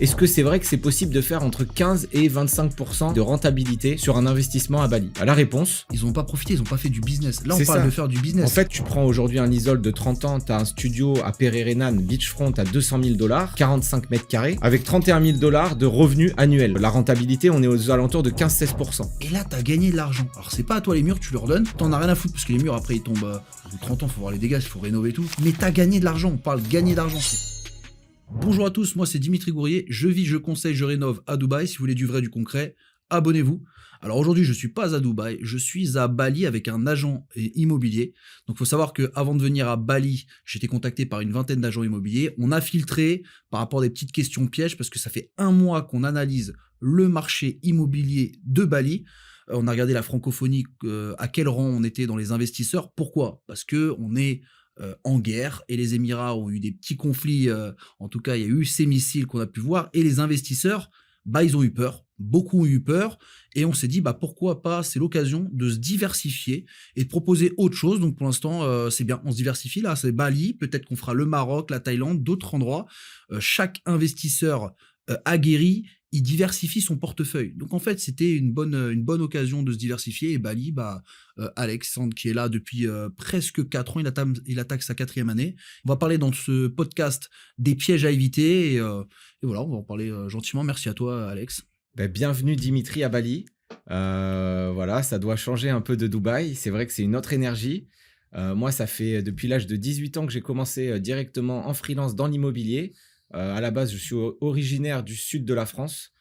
Est-ce que c'est vrai que c'est possible de faire entre 15 et 25% de rentabilité sur un investissement à Bali? La réponse, Ils n'ont pas profité, ils n'ont pas fait du business. Là, on c'est parle ça. de faire du business. En fait, tu prends aujourd'hui un isole de 30 ans, tu as un studio à Pererenan, beachfront à 200 000 $, 45 mètres carrés, avec 31 000 $ de revenus annuels. La rentabilité, on est aux alentours de 15-16%. Et là, t'as gagné de l'argent. Alors, c'est pas à toi les murs, tu leur donnes. T'en as rien à foutre parce que les murs, après, ils tombent. Au bout de 30 ans, faut voir les dégâts, il faut rénover tout. Mais t'as gagné de l'argent. On parle de gagner d'argent. Bonjour à tous, moi c'est Dimitri Gourrier. Je vis, je conseille, je rénove à Dubaï. Si vous voulez du vrai, du concret, abonnez-vous. Alors aujourd'hui, je suis pas à Dubaï, je suis à Bali avec un agent immobilier. Donc il faut savoir que avant de venir à Bali, j'étais contacté par une vingtaine d'agents immobiliers. On a filtré par rapport à des petites questions pièges parce que ça fait un mois qu'on analyse le marché immobilier de Bali. On a regardé la francophonie, à quel rang on était dans les investisseurs. Pourquoi? Parce que on est en guerre et les Émirats ont eu des petits conflits. En tout cas, il y a eu ces missiles qu'on a pu voir et les investisseurs, ils ont eu peur. Beaucoup ont eu peur et on s'est dit pourquoi pas, c'est l'occasion de se diversifier et de proposer autre chose. Donc pour l'instant, c'est bien, on se diversifie là, c'est Bali, peut-être qu'on fera le Maroc, la Thaïlande, d'autres endroits. Chaque investisseur aguerri, il diversifie son portefeuille. Donc en fait, c'était une bonne occasion de se diversifier. Et Bali, Alexandre qui est là depuis presque 4 ans, il attaque sa 4e année. On va parler dans ce podcast des pièges à éviter. Et voilà, on va en parler gentiment. Merci à toi, Alex. Bienvenue Dimitri à Bali. Voilà, ça doit changer un peu de Dubaï. C'est vrai que c'est une autre énergie. Moi, ça fait depuis l'âge de 18 ans que j'ai commencé directement en freelance dans l'immobilier. À la base, je suis originaire du sud de la France,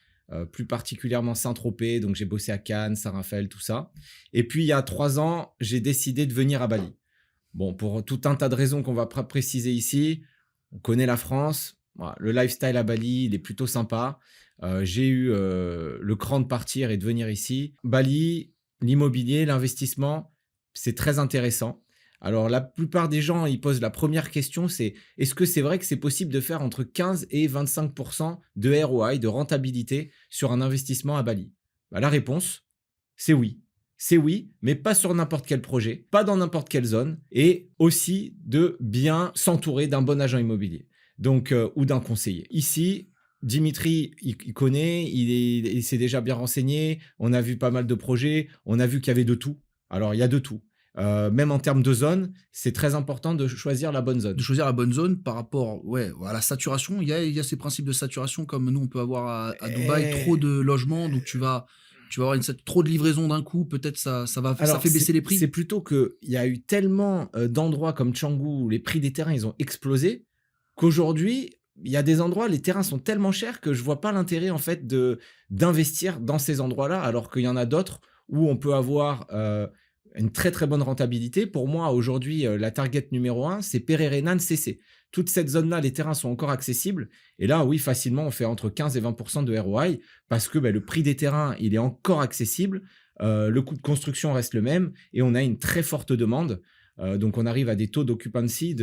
plus particulièrement Saint-Tropez, donc j'ai bossé à Cannes, Saint-Raphaël, tout ça. Et puis, il y a 3 ans, j'ai décidé de venir à Bali. Bon, pour tout un tas de raisons qu'on va préciser ici, on connaît la France, voilà, le lifestyle à Bali, il est plutôt sympa. J'ai eu le cran de partir et de venir ici. Bali, l'immobilier, l'investissement, c'est très intéressant. Alors, la plupart des gens, ils posent la première question, c'est est-ce que c'est vrai que c'est possible de faire entre 15 et 25% de ROI, de rentabilité sur un investissement à Bali? La réponse, c'est oui. C'est oui, mais pas sur n'importe quel projet, pas dans n'importe quelle zone, et aussi de bien s'entourer d'un bon agent immobilier, donc ou d'un conseiller. Ici, Dimitri, il connaît, il s'est déjà bien renseigné, on a vu pas mal de projets, on a vu qu'il y avait de tout. Alors, il y a de tout. Même en termes de zone, c'est très important de choisir la bonne zone. De choisir la bonne zone par rapport à la saturation. Il y a ces principes de saturation comme nous, on peut avoir à Dubaï, trop de logements, donc tu vas avoir trop de livraisons d'un coup, peut-être ça fait baisser les prix. C'est plutôt qu'il y a eu tellement d'endroits comme Canggu où les prix des terrains ils ont explosé qu'aujourd'hui, il y a des endroits, les terrains sont tellement chers que je vois pas l'intérêt en fait d'investir dans ces endroits-là, alors qu'il y en a d'autres où on peut avoir une très très bonne rentabilité. Pour moi, aujourd'hui, la target numéro 1, c'est Pererenan CC. Toute cette zone-là, les terrains sont encore accessibles. Et là, oui, facilement, on fait entre 15 et 20% de ROI parce que le prix des terrains, il est encore accessible. Le coût de construction reste le même et on a une très forte demande. Donc, on arrive à des taux d'occupancy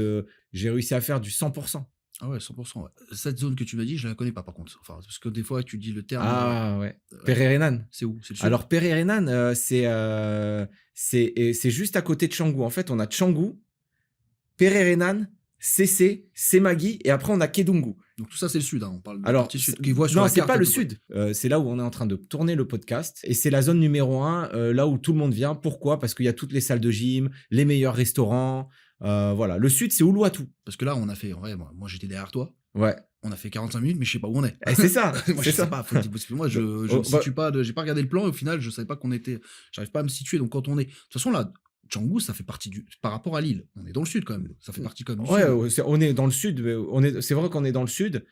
j'ai réussi à faire du 100%. Ah ouais, 100%. Ouais. Cette zone que tu m'as dit, je la connais pas par contre. Enfin, parce que des fois, tu dis le terme. Ah ouais. Pererenan. C'est où? C'est le sud? Alors, Pererenan, c'est juste à côté de Canggu. En fait, on a Canggu, Pererenan, CC, Semagi, et après, on a Kedungu. Donc, tout ça, c'est le sud. On parle de la Alors, partie sud. Qui voit sur non, la c'est carte, pas le sud. C'est là où on est en train de tourner le podcast. Et c'est la zone numéro 1, là où tout le monde vient. Pourquoi? Parce qu'il y a toutes les salles de gym, les meilleurs restaurants. Voilà. Le sud, c'est Uluwatu. Parce que là, on a fait. Ouais, moi, j'étais derrière toi. Ouais. On a fait 45 minutes, mais je sais pas où on est. Et c'est ça. Moi, je sais pas. Moi, je me situe pas. J'ai pas regardé le plan et au final, je savais pas qu'on était. J'arrive pas à me situer. Donc, quand on est. De toute façon, là, Canggu, ça fait partie par rapport à l'île. On est dans le sud quand même. Ça fait partie quand même du sud. On est dans le sud. C'est vrai qu'on est dans le sud,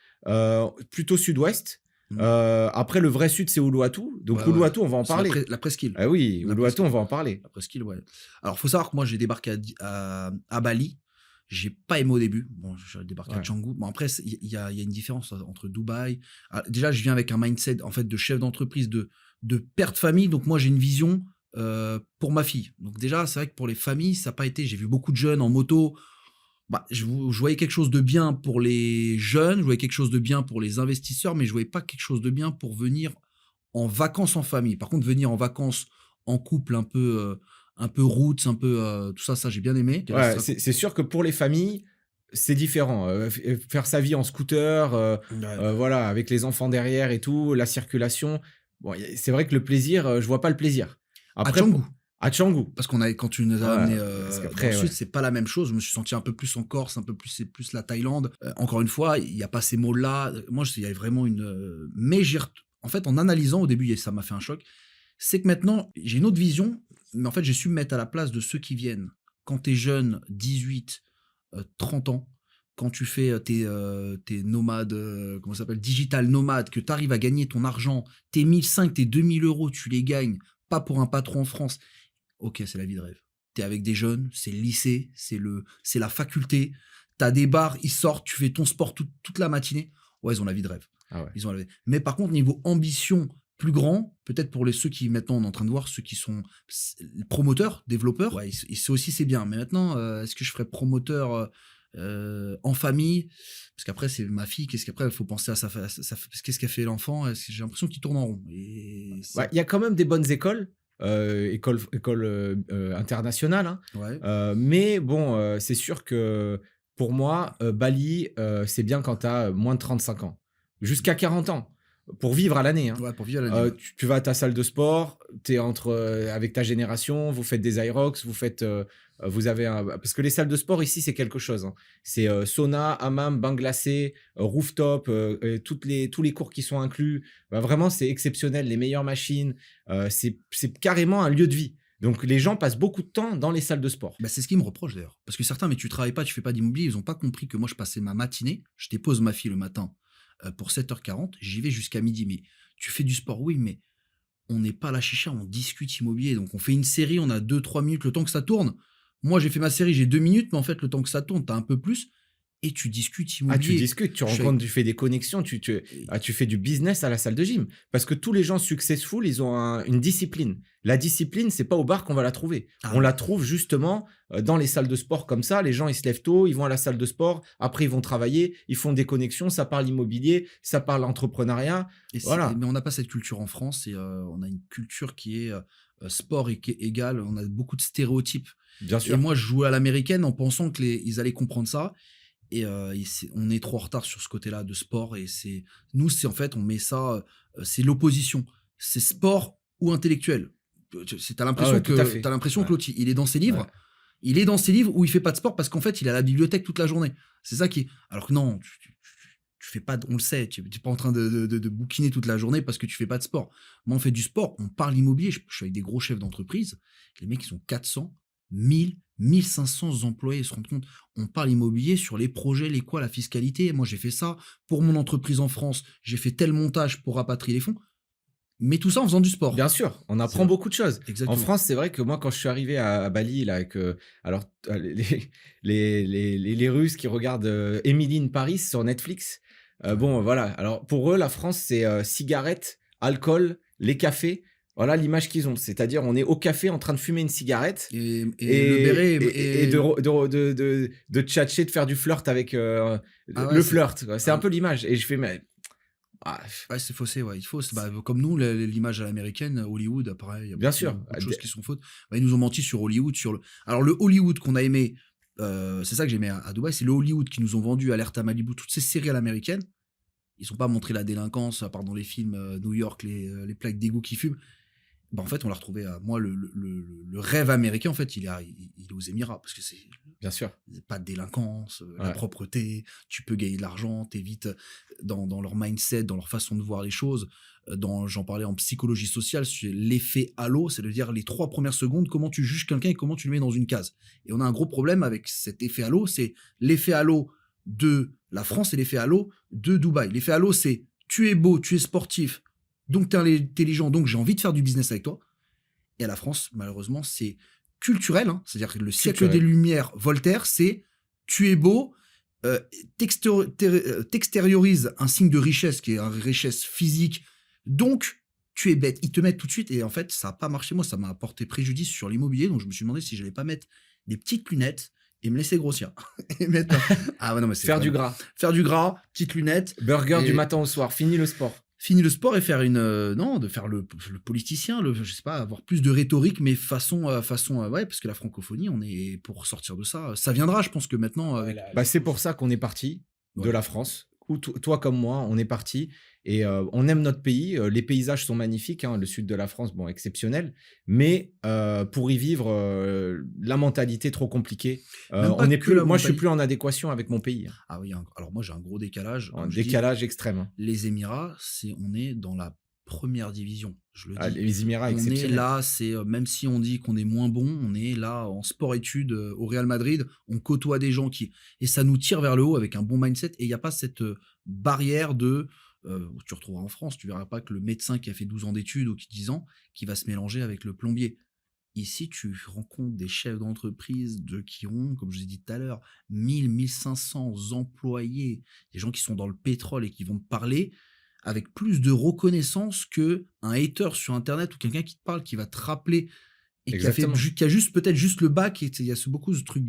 plutôt sud-ouest. Après, le vrai sud, c'est Uluwatu. Donc, Uluwatu, on va en parler. La presqu'île. Ah oui, Uluwatu, on va en parler. La presqu'île, ouais. Alors, faut savoir que moi, j'ai débarqué à Bali. J'ai pas aimé au début. Bon, j'ai débarqué à Canggu. Bon, après, il y a une différence entre Dubaï. Déjà, je viens avec un mindset en fait de chef d'entreprise, de père de famille. Donc, moi, j'ai une vision pour ma fille. Donc, déjà, c'est vrai que pour les familles, ça n'a pas été. J'ai vu beaucoup de jeunes en moto. Je voyais quelque chose de bien pour les jeunes, je voyais quelque chose de bien pour les investisseurs, mais je voyais pas quelque chose de bien pour venir en vacances en famille. Par contre, venir en vacances en couple, un peu roots, un peu tout ça, j'ai bien aimé. Ouais, c'est sûr que pour les familles, c'est différent. Faire sa vie en scooter, Ouais. voilà, avec les enfants derrière et tout, la circulation. Bon, c'est vrai que le plaisir, je vois pas le plaisir. À Après, Canggu. à Canggu. Parce quand tu nous as Ouais, amenés parce dans le qu'après, sud, ouais. c'est pas la même chose. Je me suis senti un peu plus en Corse, un peu plus, c'est plus la Thaïlande. Encore une fois, il n'y a pas ces mots-là. Moi, il y a vraiment une. Mais en fait, en analysant au début, et ça m'a fait un choc, c'est que maintenant, j'ai une autre vision, mais en fait, j'ai su me mettre à la place de ceux qui viennent. Quand tu es jeune, 18, 30 ans, quand tu fais tes nomades, comment ça s'appelle, digital nomade, que tu arrives à gagner ton argent, tes 1 500, tes 2 000 euros, tu les gagnes, pas pour un patron en France. Ok, c'est la vie de rêve. T'es avec des jeunes, c'est le lycée, c'est la faculté. T'as des bars, ils sortent, tu fais ton sport toute la matinée. Ouais, ils ont la vie de rêve. Ah ouais. Ils ont Mais par contre, niveau ambition plus grand, peut-être pour ceux qui maintenant on est en train de voir, ceux qui sont promoteurs, développeurs, ouais, c'est aussi c'est bien. Mais maintenant, est-ce que je ferais promoteur en famille? Parce qu'après, c'est ma fille, qu'est-ce qu'après, il faut penser à qu'est-ce qu'a fait l'enfant? J'ai l'impression qu'il tourne en rond. Et Ouais, il y a quand même des bonnes écoles, écoles internationales, hein. ouais. Mais bon, c'est sûr que pour moi, Bali, c'est bien quand tu as moins de 35 ans. Jusqu'à 40 ans, pour vivre à l'année, hein. Ouais, pour vivre à l'année, ouais. Tu vas à ta salle de sport, tu es avec ta génération, vous faites des Aerox, vous avez parce que les salles de sport ici, c'est quelque chose, hein. C'est, sauna, hammam, bain glacé, rooftop, et tous les cours qui sont inclus. Bah, vraiment, c'est exceptionnel, les meilleures machines, c'est carrément un lieu de vie. Donc les gens passent beaucoup de temps dans les salles de sport. Bah, c'est ce qu'ils me reprochent d'ailleurs. Parce que certains, mais tu travailles pas, tu fais pas d'immobilier, ils ont pas compris que moi je passais ma matinée, je dépose ma fille le matin pour 7h40, j'y vais jusqu'à midi. Mais tu fais du sport, oui, mais on n'est pas à la chicha, on discute immobilier. Donc on fait une série, on a 2 3 minutes, le temps que ça tourne. Moi j'ai fait ma série, j'ai 2 minutes, mais en fait le temps que ça tourne, t'as un peu plus. Et tu discutes Ah, tu immobilier. discutes, tu Je suis rencontres, tu fais des connexions, tu fais du business à la salle de gym. Parce que tous les gens successful, ils ont une discipline. La discipline, c'est pas au bar qu'on va la trouver. Ah On ouais. la trouve justement dans les salles de sport comme ça. Les gens, ils se lèvent tôt, ils vont à la salle de sport. Après, ils vont travailler, ils font des connexions. Ça parle immobilier, ça parle entrepreneuriat. Voilà, Mais on n'a pas cette culture en France. Et on a une culture qui est sport égal. On a beaucoup de stéréotypes. bien Et sûr. moi, je jouais à l'américaine en pensant ils allaient comprendre ça. Et on est trop en retard sur ce côté-là de sport. Et nous, c'est en fait, on met ça, c'est l'opposition. C'est sport ou intellectuel. T'as Ah l'impression ouais, tout à que, fait. t'as l'impression que Ouais, l'autre, il est dans ses ouais. livres. Il est dans ses livres où il fait pas de sport parce qu'en fait, il est à la bibliothèque toute la journée. C'est ça qui est. Alors que non, tu fais pas, on le sait, tu n'es pas en train de bouquiner toute la journée parce que tu fais pas de sport. Moi, on fait du sport, on parle immobilier. Je suis avec des gros chefs d'entreprise. Les mecs, ils ont 400, 1000, 1500 employés. Ils se rendent compte. On parle immobilier sur les projets, la fiscalité. Moi, j'ai fait ça pour mon entreprise en France. J'ai fait tel montage pour rapatrier les fonds. Mais tout ça en faisant du sport. Bien sûr, on C'est apprend vrai. beaucoup de choses. En Exactement. France, c'est vrai que moi, quand je suis arrivé à Bali, là, avec, alors, les Russes qui regardent Emily in Paris sur Netflix, Ouais. bon, voilà. Alors, pour eux, la France, c'est cigarettes, alcool, les cafés. Voilà l'image qu'ils ont. C'est-à-dire, on est au café en train de fumer une cigarette Et le béret et de tchatcher, de faire du flirt avec Ah ouais, le flirt, quoi. C'est un ah, peu l'image. Et je fais, mais. Ah, ouais, c'est faussé, ouais. Il faut, comme nous, l'image à l'américaine, Hollywood, pareil, il y a bien beaucoup, sûr. beaucoup de choses qui sont fautes. Bah, ils nous ont menti sur Hollywood. Alors, le Hollywood qu'on a aimé, c'est ça que j'aimais à Dubaï, c'est le Hollywood qui nous ont vendu Alerte à Malibu, toutes ces séries à l'américaine. Ils n'ont pas montré la délinquance, à part dans les films New York, les plaques d'égout qui fument. Bah, en fait, on l'a retrouvé à moi, le rêve américain, en fait, il est aux Émirats, parce que c'est Bien sûr. pas de délinquance, la Ouais. propreté, tu peux gagner de l'argent, t'évites dans leur mindset, dans leur façon de voir les choses. J'en parlais en psychologie sociale, c'est l'effet halo, c'est-à-dire les 3 premières secondes, comment tu juges quelqu'un et comment tu le mets dans une case. Et on a un gros problème avec cet effet halo, c'est l'effet halo de la France et l'effet halo de Dubaï. L'effet halo, c'est tu es beau, tu es sportif, donc tu es intelligent, donc j'ai envie de faire du business avec toi. Et à la France, malheureusement, c'est culturel, hein, c'est-à-dire que le siècle des Culturel. Lumières, Voltaire, c'est tu es beau, euh, t'extériorise un signe de richesse qui est une richesse physique, donc tu es bête. Ils te mettent tout de suite, et en fait, ça n'a pas marché. Moi, ça m'a apporté préjudice sur l'immobilier, donc je me suis demandé si je n'allais pas mettre des petites lunettes et me laisser grossir. Et mettre Ah ouais, non, mais c'est Faire du vraiment. gras. Faire du gras, petites lunettes. Burger du Et matin au soir. Fini le sport. Fini le sport et faire non, de faire le politicien, je sais pas, avoir plus de rhétorique, mais ouais, parce que la francophonie, on est pour sortir de ça. Ça viendra, je pense que maintenant, avec Bah, c'est pour ça qu'on est parti de ouais. la France. Ou toi comme moi, on est parti et on aime notre pays. Les paysages sont magnifiques, hein, le sud de la France, bon, exceptionnel. Mais pour y vivre, la mentalité trop compliquée. Même On pas n'est que plus, la moi, je suis mentalité. plus en adéquation avec mon pays, hein. Ah oui, alors moi, j'ai un gros décalage. Un Comme je dis, décalage extrême, hein. les Émirats, on est dans la première division, je le Ah, dis. les Émirats On est exceptionnels. là, même si on dit qu'on est moins bon, on est là en sport-études au Real Madrid, on côtoie des gens et ça nous tire vers le haut avec un bon mindset, et il n'y a pas cette barrière où tu retrouveras en France, tu verras pas que le médecin qui a fait 12 ans d'études ou qui 10 ans, qui va se mélanger avec le plombier. Ici, tu rencontres des chefs d'entreprise qui ont, comme je vous ai dit tout à l'heure, 1 500 employés, des gens qui sont dans le pétrole et qui vont te parler avec plus de reconnaissance que un hater sur Internet ou quelqu'un qui te parle, qui va te rappeler et Exactement. qui a juste peut-être juste le bac. Et il y a beaucoup ce truc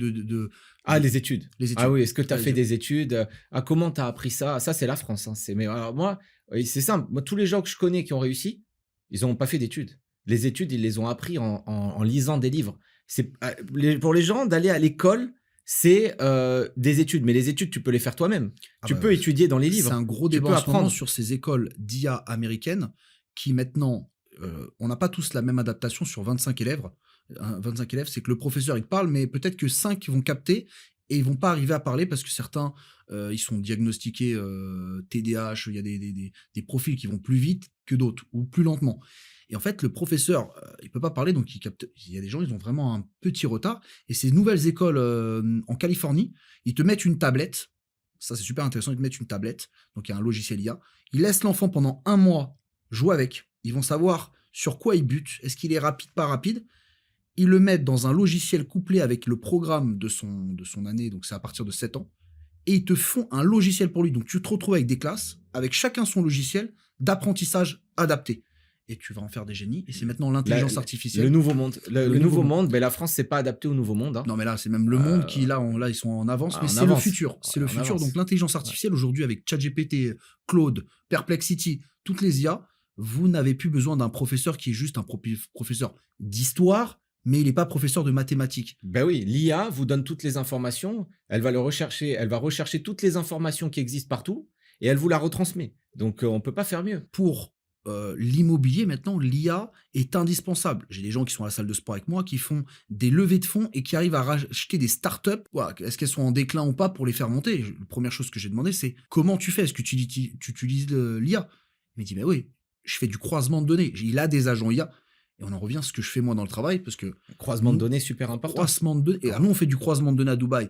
Ah, les études. les Ah études. oui, est-ce que tu as Ah, fait des études? Ah, comment tu as appris ça? Ça, c'est la France, hein. Mais alors moi, c'est simple. Moi, tous les gens que je connais qui ont réussi, ils n'ont pas fait d'études. Les études, ils les ont appris en lisant des livres. Pour les gens, d'aller à l'école, c'est des études. Mais les études, tu peux les faire toi-même. ah Tu bah, peux étudier dans les c'est livres. un gros Tu débat peux en ce moment apprendre. sur ces écoles d'IA américaines qui maintenant, on n'a pas tous la même adaptation sur 25 élèves. 25 élèves, c'est que le professeur, il te parle, mais peut-être que 5 vont capter et ils vont pas arriver à parler parce que certains, ils sont diagnostiqués TDAH, il y a des profils qui vont plus vite que d'autres ou plus lentement. Et en fait, le professeur, il peut pas parler, donc il y a des gens, ils ont vraiment un petit retard. Et ces nouvelles écoles en Californie, ils te mettent une tablette. Ça, c'est super intéressant. Ils te mettent une tablette. Donc, il y a un logiciel IA. Ils laissent l'enfant pendant 1 mois jouer avec. Ils vont savoir sur quoi il bute. Est-ce qu'il est rapide, pas rapide. Ils le mettent dans un logiciel couplé avec le programme de son année. Donc, c'est à partir de 7 ans. Et ils te font un logiciel pour lui. Donc, tu te retrouves avec des classes, avec chacun son logiciel d'apprentissage adapté. Et tu vas en faire des génies. Et c'est maintenant l'intelligence artificielle. Le nouveau monde. Le nouveau nouveau monde. monde, ben, la France s'est pas adaptée au nouveau monde, hein. Non, mais là, c'est même le monde qui, là, ils sont en avance, mais En c'est le avance. futur. C'est le En futur. avance. Donc, l'intelligence artificielle, aujourd'hui, avec ChatGPT, Claude, Perplexity, toutes les IA, vous n'avez plus besoin d'un professeur qui est juste un professeur d'histoire, mais il n'est pas professeur de mathématiques. Ben oui, l'IA vous donne toutes les informations, elle va rechercher toutes les informations qui existent partout et elle vous la retransmet. Donc on peut pas faire mieux. Pour l'immobilier, maintenant, l'IA est indispensable. J'ai des gens qui sont à la salle de sport avec moi, qui font des levées de fonds et qui arrivent à racheter des startups. Voilà, est-ce qu'elles sont en déclin ou pas pour les faire monter? La première chose que j'ai demandé, c'est comment tu fais? Est-ce que tu utilises l'IA? Il m'a dit, ben oui, je fais du croisement de données. Il a des agents IA. Et on en revient à ce que je fais moi dans le travail, parce que Croisement de nous, données super important. croisement de données. Et nous, on fait du croisement de données à Dubaï.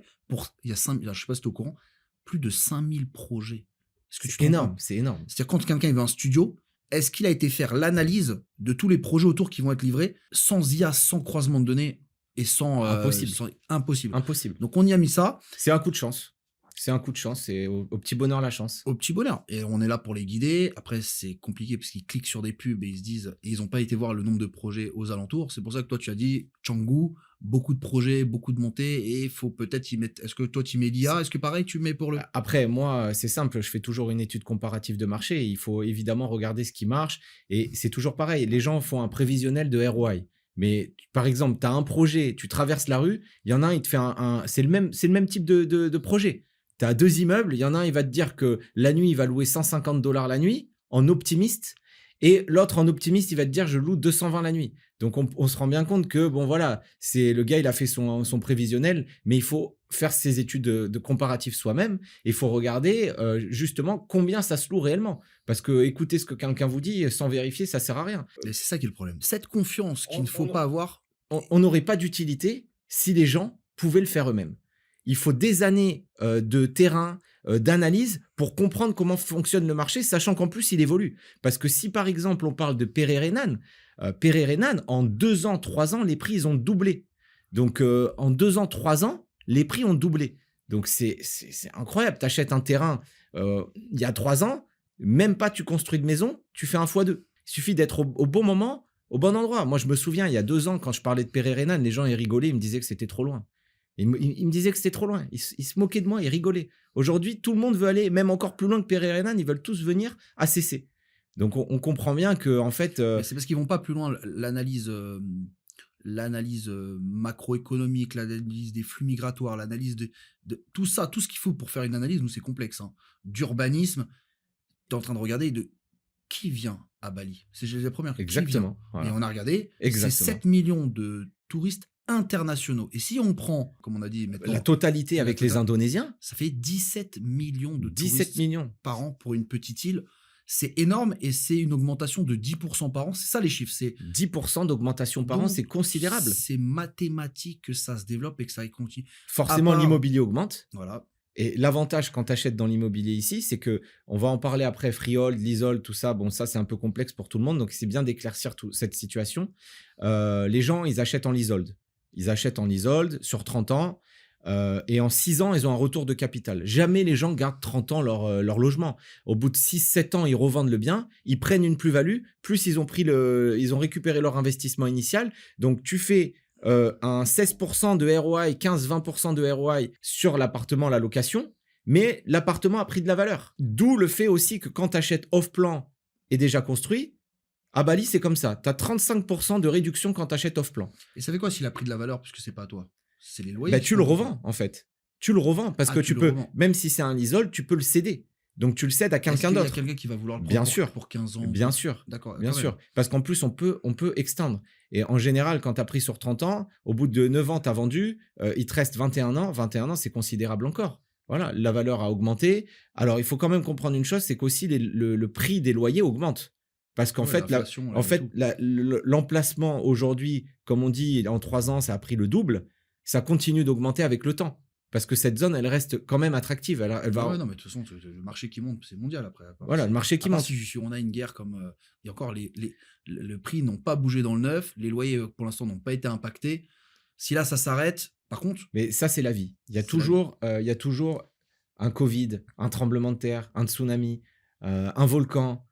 Il y a 5, je sais pas si tu es au courant, plus de 5000 projets. Est-ce que tu C'est te rends énorme, compte? c'est énorme. C'est-à-dire quand quelqu'un veut un studio, est-ce qu'il a été faire l'analyse de tous les projets autour qui vont être livrés sans IA, sans croisement de données et Impossible. impossible. Impossible. Donc on y a mis ça C'est un coup de chance. C'est un coup de chance, c'est au petit bonheur la chance. au petit bonheur. Et on est là pour les guider. Après, c'est compliqué parce qu'ils cliquent sur des pubs et ils se disent, et ils n'ont pas été voir le nombre de projets aux alentours. C'est pour ça que toi, tu as dit, Canggu, beaucoup de projets, beaucoup de montées, et il faut peut-être y mettre. Est-ce que toi, tu mets l'IA? Est-ce que pareil, tu mets pour le. Après, moi, c'est simple, je fais toujours une étude comparative de marché. Il faut évidemment regarder ce qui marche. Et c'est toujours pareil, les gens font un prévisionnel de ROI. Mais par exemple, tu as un projet, tu traverses la rue, il y en a un, il te fait c'est le même type de projet. Tu as 2 immeubles, il y en a un, il va te dire que la nuit, il va louer $150 la nuit en optimiste. Et l'autre, en optimiste, il va te dire, je loue 220 la nuit. Donc, on se rend bien compte que, bon, voilà, c'est le gars, il a fait son prévisionnel, mais il faut faire ses études de comparatif soi-même. Et il faut regarder, justement, combien ça se loue réellement. Parce que écouter ce que quelqu'un vous dit sans vérifier, ça sert à rien. Et c'est ça qui est le problème. Cette confiance qu'il ne faut pas avoir. On n'aurait pas d'utilité si les gens pouvaient le faire eux-mêmes. Il faut des années de terrain, d'analyse pour comprendre comment fonctionne le marché, sachant qu'en plus, il évolue. Parce que si, par exemple, on parle de Perret-Renan, en 2 ans, 3 ans, les prix, ils ont doublé. Donc, en 2 ans, 3 ans, les prix ont doublé. Donc, c'est incroyable. Tu achètes un terrain il y a 3 ans, même pas tu construis de maison, tu fais 1x2. Il suffit d'être au bon moment, au bon endroit. Moi, je me souviens, il y a 2 ans, quand je parlais de Perret-Renan, les gens, ils rigolaient, ils me disaient que c'était trop loin. Ils me disaient que c'était trop loin. Ils se moquaient de moi, ils rigolaient. Aujourd'hui, tout le monde veut aller même encore plus loin que Perret-Renan. Ils veulent tous venir à CC. Donc on comprend bien que en fait, Mais c'est parce qu'ils vont pas plus loin. L'analyse macroéconomique, l'analyse des flux migratoires, l'analyse de tout ça, tout ce qu'il faut pour faire une analyse, nous, c'est complexe, hein. D'urbanisme, tu es en train de regarder de qui vient à Bali. C'est la première. Qui vient? exactement, Et voilà, on a regardé, c'est exactement. 7 millions de touristes internationaux. Et si on prend, comme on a dit La maintenant, totalité la avec les totale, Indonésiens, ça fait 17 millions de 17 touristes millions. par an pour une petite île. C'est énorme et c'est une augmentation de 10% par an. C'est ça les chiffres. 10% d'augmentation par an, Donc, c'est considérable. c'est mathématique que ça se développe et que ça y continue. À Forcément, part, l'immobilier augmente. voilà, Et l'avantage quand tu achètes dans l'immobilier ici, c'est que on va en parler après, freehold, leasehold, tout ça. Bon, ça, c'est un peu complexe pour tout le monde. Donc, c'est bien d'éclaircir cette situation. Les gens, ils achètent en leasehold. Ils achètent en leasehold sur 30 ans. Et en 6 ans, ils ont un retour de capital. Jamais les gens gardent 30 ans leur logement. Au bout de 6-7 ans, ils revendent le bien, ils prennent une plus-value, plus ils ont récupéré leur investissement initial. Donc, tu fais un 16% de ROI, 15-20% de ROI sur l'appartement, la location, mais l'appartement a pris de la valeur. D'où le fait aussi que quand tu achètes off-plan et déjà construit, à Bali, c'est comme ça. Tu as 35% de réduction quand tu achètes off-plan. et ça fait quoi s'il a pris de la valeur puisque c'est pas à toi? C'est les loyers Ben, qui tu sont le importants. revends, en fait. Tu le revends parce Ah, que tu tu le peux, revends. même si c'est un leasehold, tu peux le céder. Donc, tu le cèdes à Est-ce quelqu'un qu'il y a d'autre. quelqu'un qui va vouloir le Bien prendre sûr. pour 15 ans? Bien sûr. D'accord, Bien quand même. sûr. Parce qu'en plus, on peut extendre. Et en général, quand tu as pris sur 30 ans, au bout de 9 ans, tu as vendu, il te reste 21 ans. 21 ans, c'est considérable encore. Voilà, la valeur a augmenté. Alors, il faut quand même comprendre une chose, c'est qu'aussi le prix des loyers augmente. Parce qu'en Ouais, fait, l'inflation, et tout. l'emplacement aujourd'hui, comme on dit, en 3 ans, ça a pris le double. Ça continue d'augmenter avec le temps. Parce que cette zone, elle reste quand même attractive. Elle Ah va, ouais, non, mais de toute façon, le marché qui monte, c'est mondial après. À part voilà, le si, marché qui à part monte. si on a une guerre comme. Et encore, le prix n'ont pas bougé dans le neuf, les loyers pour l'instant n'ont pas été impactés. Si là, ça s'arrête, par contre, Mais ça, c'est la vie. Il y a c'est la vie. toujours un Covid, un tremblement de terre, un tsunami, un volcan.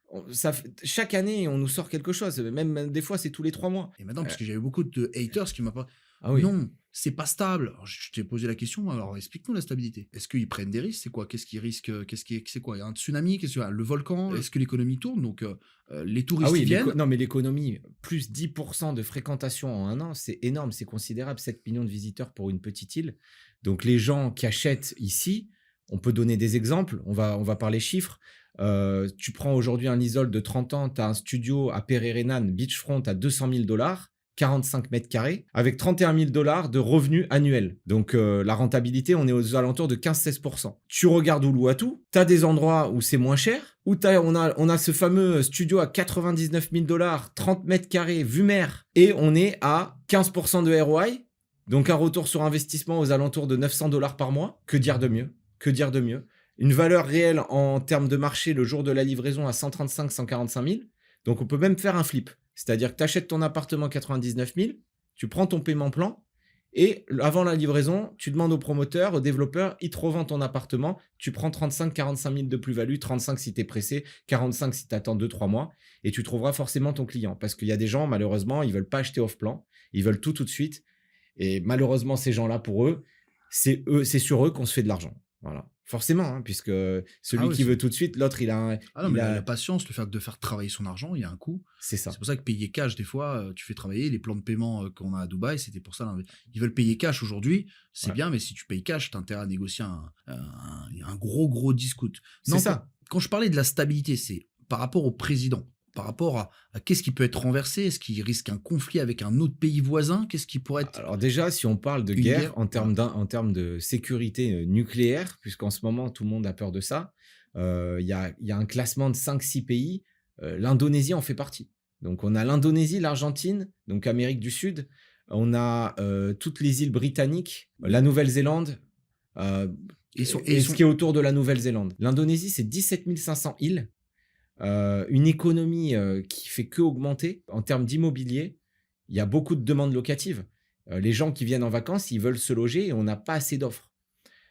Chaque année, on nous sort quelque chose. Même des fois, c'est tous les 3 mois. Et maintenant, parce que j'avais beaucoup de haters qui m'ont pas. Ah oui. Non, c'est pas stable. Alors, je t'ai posé la question, alors explique-nous la stabilité. Est-ce qu'ils prennent des risques? C'est quoi? Qu'est-ce qu'ils risquent? C'est quoi? Il y a un tsunami? Le volcan? Est-ce que l'économie tourne? Donc, les touristes Ah oui, qui viennent. non, mais l'économie, plus 10% de fréquentation en un an, c'est énorme, c'est considérable. 7 millions de visiteurs pour une petite île. Donc, les gens qui achètent ici, on peut donner des exemples, on va parler chiffres. Tu prends aujourd'hui un leasehold de 30 ans, tu as un studio à Pererenan, beachfront à $200 000, 45 mètres carrés, avec 31 000 $ de revenus annuels. Donc, la rentabilité, on est aux alentours de 15-16%. Tu regardes Uluwatu, tu as des endroits où c'est moins cher, où on a ce fameux studio à 99 000 $, 30 mètres carrés, vue mer, et on est à 15% de ROI, donc un retour sur investissement aux alentours de 900 $ par mois. Que dire de mieux? Que dire de mieux? Une valeur réelle en termes de marché le jour de la livraison à 135-145 000. Donc, on peut même faire un flip. C'est-à-dire que tu achètes ton appartement 99 000, tu prends ton paiement plan et avant la livraison, tu demandes au promoteur, au développeur, il te revend ton appartement, tu prends 35-45 000 de plus-value, 35 si tu es pressé, 45 si tu attends 2-3 mois et tu trouveras forcément ton client. Parce qu'il y a des gens, malheureusement, ils ne veulent pas acheter off-plan, ils veulent tout de suite. Et malheureusement, ces gens-là, pour eux, c'est sur eux qu'on se fait de l'argent. Voilà. Forcément, hein, puisque celui qui veut tout de suite, l'autre, il a... Ah non, mais la patience, le fait de faire travailler son argent, il y a un coût. C'est ça. C'est pour ça que payer cash, des fois, tu fais travailler les plans de paiement qu'on a à Dubaï, c'était pour ça. Ils veulent payer cash aujourd'hui, c'est bien, mais si tu payes cash, tu as intérêt à négocier un gros discount. C'est ça. Quand je parlais de la stabilité, c'est par rapport au président. Par rapport à qu'est-ce qui peut être renversé? Est-ce qu'il risque un conflit avec un autre pays voisin? Qu'est-ce qui pourrait être... Alors déjà, si on parle de guerre en termes de sécurité nucléaire, puisqu'en ce moment, tout le monde a peur de ça, il y a un classement de 5-6 pays. L'Indonésie en fait partie. Donc, on a l'Indonésie, l'Argentine, donc Amérique du Sud. On a toutes les îles britanniques, la Nouvelle-Zélande, et ce qui est autour de la Nouvelle-Zélande. L'Indonésie, c'est 17 500 îles. Une économie qui fait que augmenter en termes d'immobilier. Il y a beaucoup de demandes locatives. Les gens qui viennent en vacances, ils veulent se loger et on n'a pas assez d'offres.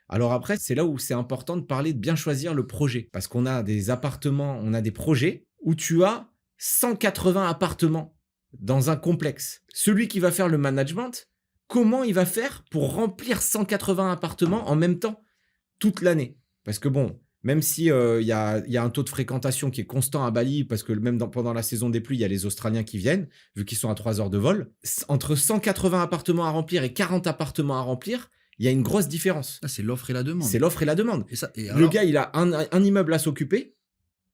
Alors après, c'est là où c'est important de parler de bien choisir le projet. Parce qu'on a des appartements, on a des projets où tu as 180 appartements dans un complexe. Celui qui va faire le management, comment il va faire pour remplir 180 appartements en même temps toute l'année? Parce que bon, même si y a un taux de fréquentation qui est constant à Bali, parce que même pendant la saison des pluies, il y a les Australiens qui viennent, vu qu'ils sont à 3 heures de vol. Entre 180 appartements à remplir et 40 appartements à remplir, il y a une grosse différence. Ah, c'est l'offre et la demande. C'est l'offre et la demande. Et Le alors, gars, il a un immeuble à s'occuper,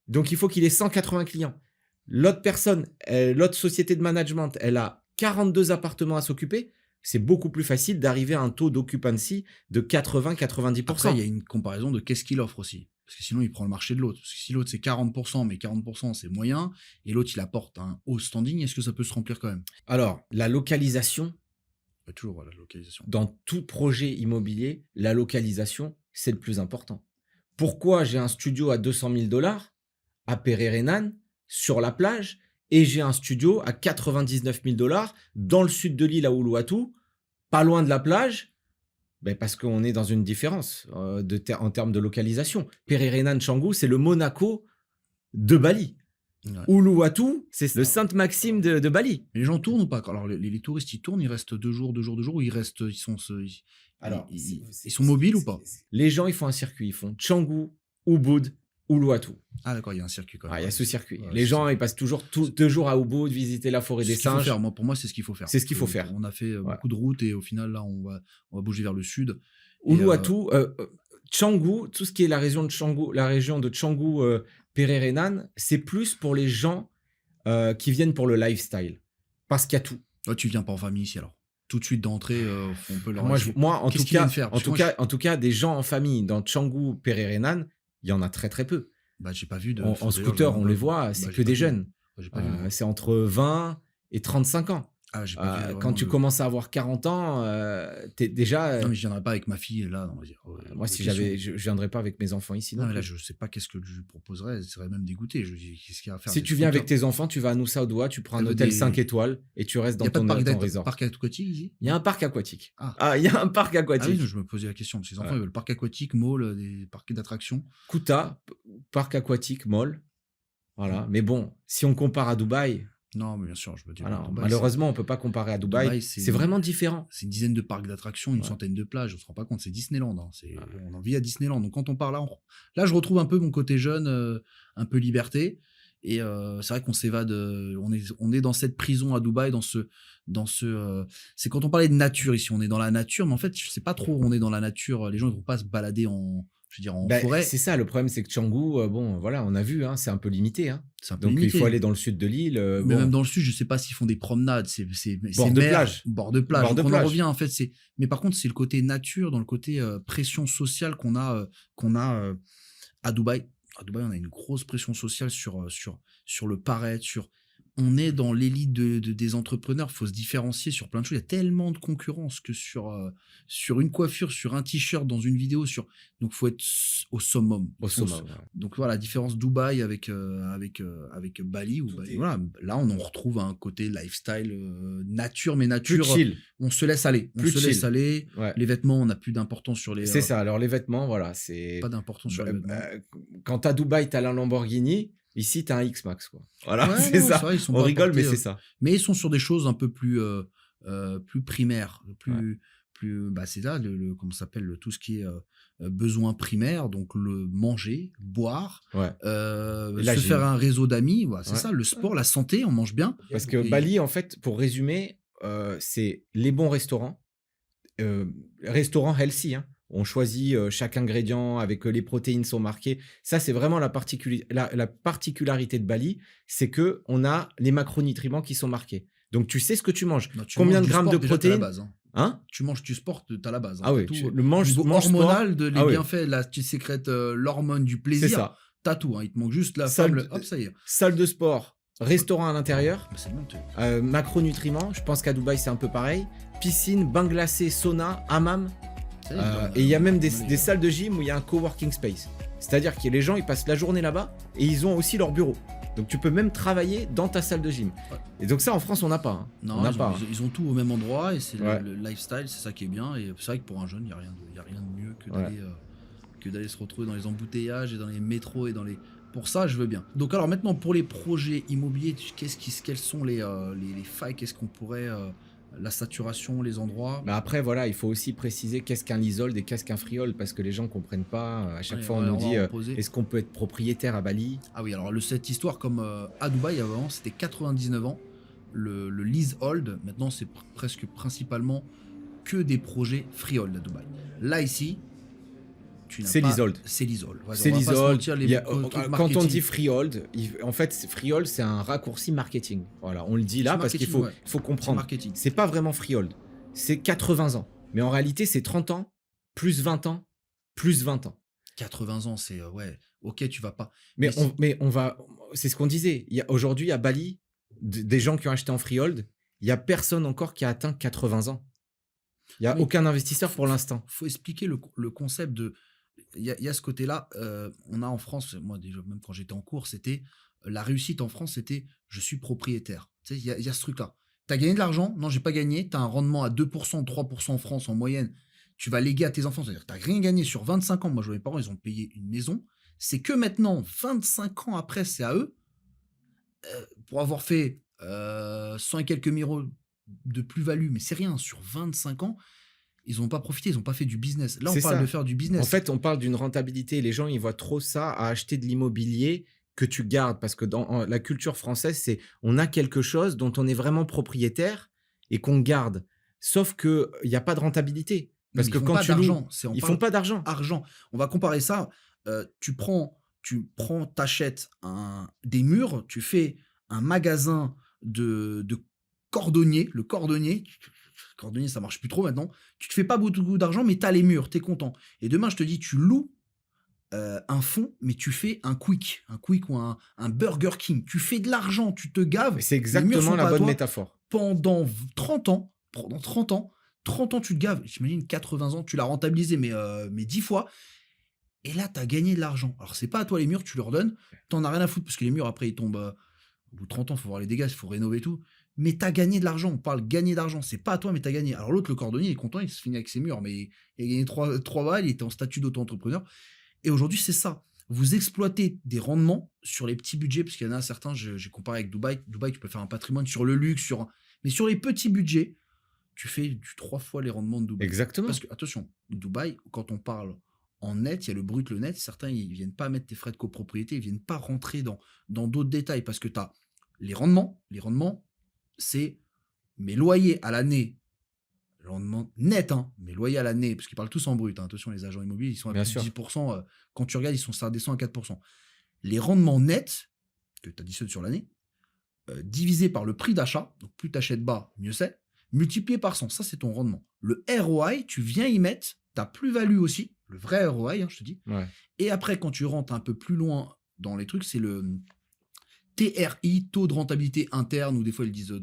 donc il faut qu'il ait 180 clients. L'autre société de management, elle a 42 appartements à s'occuper. C'est beaucoup plus facile d'arriver à un taux d'occupancy de 80-90%. après, il y a une comparaison de qu'est-ce qu'il offre aussi. Parce que sinon, il prend le marché de l'autre. Parce que si l'autre, c'est 40%, mais 40%, c'est moyen, et l'autre, il apporte un haut standing, est-ce que ça peut se remplir quand même? Alors, la localisation, Toujours, voilà, la localisation. dans tout projet immobilier, la localisation, c'est le plus important. Pourquoi j'ai un studio à 200 000 $ à Pererenan, sur la plage, et j'ai un studio à 99 000 $ dans le sud de l'île à Uluwatu, pas loin de la plage? Ben parce qu'on est dans une différence en termes de localisation. Pererenan Canggu, c'est le Monaco de Bali. Ouais. Uluwatu, c'est le Sainte-Maxime de Bali. Mais les gens tournent ou pas? Alors, les touristes, ils tournent, ils restent 2 jours, ou ils restent, ils sont mobiles ou pas? Les gens, ils font un circuit. Ils font Canggu, Ubud, Uluwatu. Ah, d'accord, il y a un circuit quand même. Ah, il y a ce circuit. Ouais, les gens, ils passent toujours 2 jours à Ubud, visiter la forêt des C'est ce qu'il faut singes. faire. Pour moi, c'est ce qu'il faut faire. C'est ce qu'il faut faire. On a fait beaucoup de routes et au final, là, on va bouger vers le sud. Uluwatu, Canggu, tout ce qui est la région de Canggu, Pererenan, c'est plus pour les gens qui viennent pour le lifestyle. Parce qu'il y a tout. Oh, tu viens pas en famille ici alors. Tout de suite d'entrée, on peut leur. Moi, en Qu'est-ce tout qu'ils cas, viennent faire? en tout cas, des gens en famille dans Canggu, Pererenan, il y en a très très peu. Bah, j'ai pas vu de. En scooter, on les voit, c'est que des jeunes. J'ai pas vu. C'est entre 20 et 35 ans. Ah, j'ai pas vu. Quand tu commences à avoir 40 ans, t'es déjà. Non, mais je viendrai pas avec ma fille là. Non, moi, si j'avais, je viendrais pas avec mes enfants ici. Non, Non, mais là, plus. je sais pas qu'est-ce que je lui proposerais. Je serais même dégoûté. Je dis, qu'est-ce qu'il y a à faire? Si tu viens avec tes enfants, tu vas à Nusa Dua, tu prends un hôtel 5 étoiles et tu restes dans ton resort. Parc aquatique ici? Il y a un parc aquatique. Ah, il y a un parc ah aquatique. oui, je me posais la question. Parce que les enfants, ils veulent parc aquatique, mall, des parcs d'attractions. Kuta, parc aquatique, mall. Voilà. Mais bon, si on compare à Dubaï. Non, mais bien sûr, je me dis. Voilà, malheureusement, on peut pas comparer à Dubaï. C'est vraiment différent. C'est une dizaine de parcs d'attractions, une centaine de plages. On se rend pas compte. C'est Disneyland. Hein. On en vit à Disneyland. Donc quand on part là, je retrouve un peu mon côté jeune, un peu liberté. Et c'est vrai qu'on s'évade. On est dans cette prison à Dubaï, c'est quand on parlait de nature ici. On est dans la nature, mais en fait, je sais pas trop où on est dans la nature. Les gens ne vont pas se balader en forêt. C'est ça, le problème, c'est que Canggu, bon, voilà, on a vu, hein, c'est un peu limité. Hein. Donc il faut aller dans le sud de l'île. Mais même dans le sud, je sais pas s'ils font des promenades. Bord de plage. Bord de plage. Donc on en revient, en fait. Mais par contre, c'est le côté nature, dans le côté pression sociale qu'on a à Dubaï. À Dubaï, on a une grosse pression sociale sur le paraître, on est dans l'élite des entrepreneurs, il faut se différencier sur plein de choses. Il y a tellement de concurrence que sur une coiffure, sur un t-shirt, dans une vidéo, donc il faut être au summum. Donc voilà, la différence Dubaï avec Bali. Voilà, là, on en retrouve un côté lifestyle, nature, mais nature. Plus chill. On se laisse aller. Ouais. Les vêtements, on n'a plus d'importance sur les. C'est ça, alors les vêtements, voilà. C'est pas d'importance sur les vêtements. Quand à Dubaï, tu as la Lamborghini. Ici, t'as un X-Max, quoi. Voilà, ouais, c'est ça. Vrai, on rigole, mais c'est ça. Mais ils sont sur des choses un peu plus primaires, c'est là comment ça s'appelle, tout ce qui est besoin primaire, donc le manger, boire, se faire un réseau d'amis, voilà, c'est ça, le sport, la santé, on mange bien. Parce que Bali, en fait, pour résumer, c'est les bons restaurants, restaurants healthy, hein. On choisit chaque ingrédient avec les protéines sont marquées. Ça, c'est vraiment la particularité de Bali, c'est que on a les macronutriments qui sont marqués. Donc, tu sais ce que tu manges. Combien de grammes de protéines? Tu manges du sport, tu as la base. Hein. Ah oui, le mange hormonal, les bienfaits, là, tu sécrètes l'hormone du plaisir. C'est ça. Tu as tout. Hein. Il te manque juste la femme. Hop, ça y est. Salle de sport, restaurant à l'intérieur, c'est macronutriments. Je pense qu'à Dubaï, c'est un peu pareil. Piscine, bain glacé, sauna, hammam. Et il y a même des salles de gym où il y a un coworking space. C'est-à-dire que les gens, ils passent la journée là-bas et ils ont aussi leur bureau. Donc tu peux même travailler dans ta salle de gym. Ouais. Et donc ça, en France, on n'a pas. Hein. Non, ils ont tout au même endroit et c'est le lifestyle, c'est ça qui est bien. Et c'est vrai que pour un jeune, il n'y a rien de mieux que d'aller se retrouver dans les embouteillages et dans les métros et dans les... Pour ça, je veux bien. Donc alors maintenant, pour les projets immobiliers, quelles sont les failles? Qu'est-ce qu'on pourrait la saturation, les endroits. Mais après, voilà, il faut aussi préciser qu'est-ce qu'un leasehold et qu'est-ce qu'un freehold parce que les gens comprennent pas. À chaque Ouais, fois, on ouais, nous on va dit en poser. est-ce qu'on peut être propriétaire à Bali? Ah oui, alors cette histoire, comme à Dubaï avant, c'était 99 ans. Le leasehold, maintenant, c'est presque principalement que des projets freehold à Dubaï. Là, ici, tu n'as C'est pas. leasehold. C'est leasehold. C'est On va pas se leasehold. mentir, Il y a- trucs quand on dit marketing. freehold, en fait, freehold, c'est un raccourci marketing. Voilà, on le dit C'est là parce qu'il marketing, faut, ouais. faut C'est comprendre. marketing. C'est pas vraiment freehold. C'est 80 ans. Mais en réalité, c'est 30 ans, plus 20 ans, plus 20 ans. 80 ans, c'est ouais. Ok, tu vas pas. Mais Mais si- on va. C'est ce qu'on disait. Aujourd'hui, à Bali, des gens qui ont acheté en freehold, il y a personne encore qui a atteint 80 ans. Il y a mais aucun investisseur pour faut, l'instant. faut expliquer le concept de. Il y a ce côté-là. On a en France, moi déjà, même quand j'étais en cours, c'était la réussite en France, c'était je suis propriétaire. Tu sais, il y a ce truc-là. Tu as gagné de l'argent? Non, j'ai pas gagné. Tu as un rendement à 2%, 3% en France en moyenne. Tu vas léguer à tes enfants. C'est-à-dire que tu n'as rien gagné sur 25 ans. Moi, je vois mes parents, ils ont payé une maison. C'est que maintenant, 25 ans après, c'est à eux, pour avoir fait 100 et quelques mille euros de plus-value, mais c'est rien, sur 25 ans, ils n'ont pas profité, ils n'ont pas fait du business. Là, on C'est parle de ça. faire du En business. fait, on parle d'une rentabilité. Les gens, ils voient trop ça à acheter de l'immobilier que tu gardes. Parce que dans la culture française, c'est on a quelque chose dont on est vraiment propriétaire et qu'on garde. Sauf qu'il n'y a pas de rentabilité. Non, Parce mais ils que font quand pas tu loues, d'argent. On ils font parle pas d'argent. argent. On va comparer ça. T'achètes des murs, tu fais un magasin de cordonnier. Le cordonnier, ça marche plus trop maintenant. Tu te fais pas beaucoup d'argent, mais tu as les murs, tu es content. Et demain, je te dis, tu loues un fonds, mais tu fais un quick ou un Burger King. Tu fais de l'argent, tu te gaves. C'est Les murs exactement sont la pas à bonne toi. métaphore. Pendant 30 ans, pendant 30 ans, 30 ans, tu te gaves. J'imagine 80 ans, tu l'as rentabilisé, mais 10 fois. Et là, tu as gagné de l'argent. Alors, c'est pas à toi les murs, tu leur donnes. T'en as rien à foutre, parce que les murs, après, ils tombent. Au bout de 30 ans, il faut voir les dégâts, il faut rénover tout. Mais tu as gagné de l'argent. On parle gagner d'argent. C'est pas à toi, mais tu as gagné. Alors, l'autre, le cordonnier, il est content, il se finit avec ses murs. Mais il a gagné 3 balles, il était en statut d'auto-entrepreneur. Et aujourd'hui, c'est ça. Vous exploitez des rendements sur les petits budgets, parce qu'il y en a certains, j'ai comparé avec Dubaï. Dubaï, tu peux faire un patrimoine sur le luxe, mais sur les petits budgets, tu fais du 3 fois les rendements de Dubaï. Exactement. Parce que, attention, Dubaï, quand on parle en net, il y a le brut, le net. Certains, ils viennent pas mettre tes frais de copropriété, ils viennent pas rentrer dans d'autres détails, parce que tu as les rendements. Les rendements, c'est mes loyers à l'année. Le rendement net, hein, mes loyers à l'année, parce qu'ils parlent tous en brut. Hein, attention, les agents immobiliers, ils sont à Bien plus de sûr. 10%. Quand tu regardes, ça descend à 4%. Les rendements nets, que tu additionnes sur l'année, divisé par le prix d'achat, donc plus tu achètes bas, mieux c'est, multiplié par 100, ça c'est ton rendement. Le ROI, tu viens y mettre ta plus-value aussi, le vrai ROI, hein, je te dis. Ouais. Et après, quand tu rentres un peu plus loin dans les trucs, c'est le TRI, taux de rentabilité interne, ou des fois ils le disent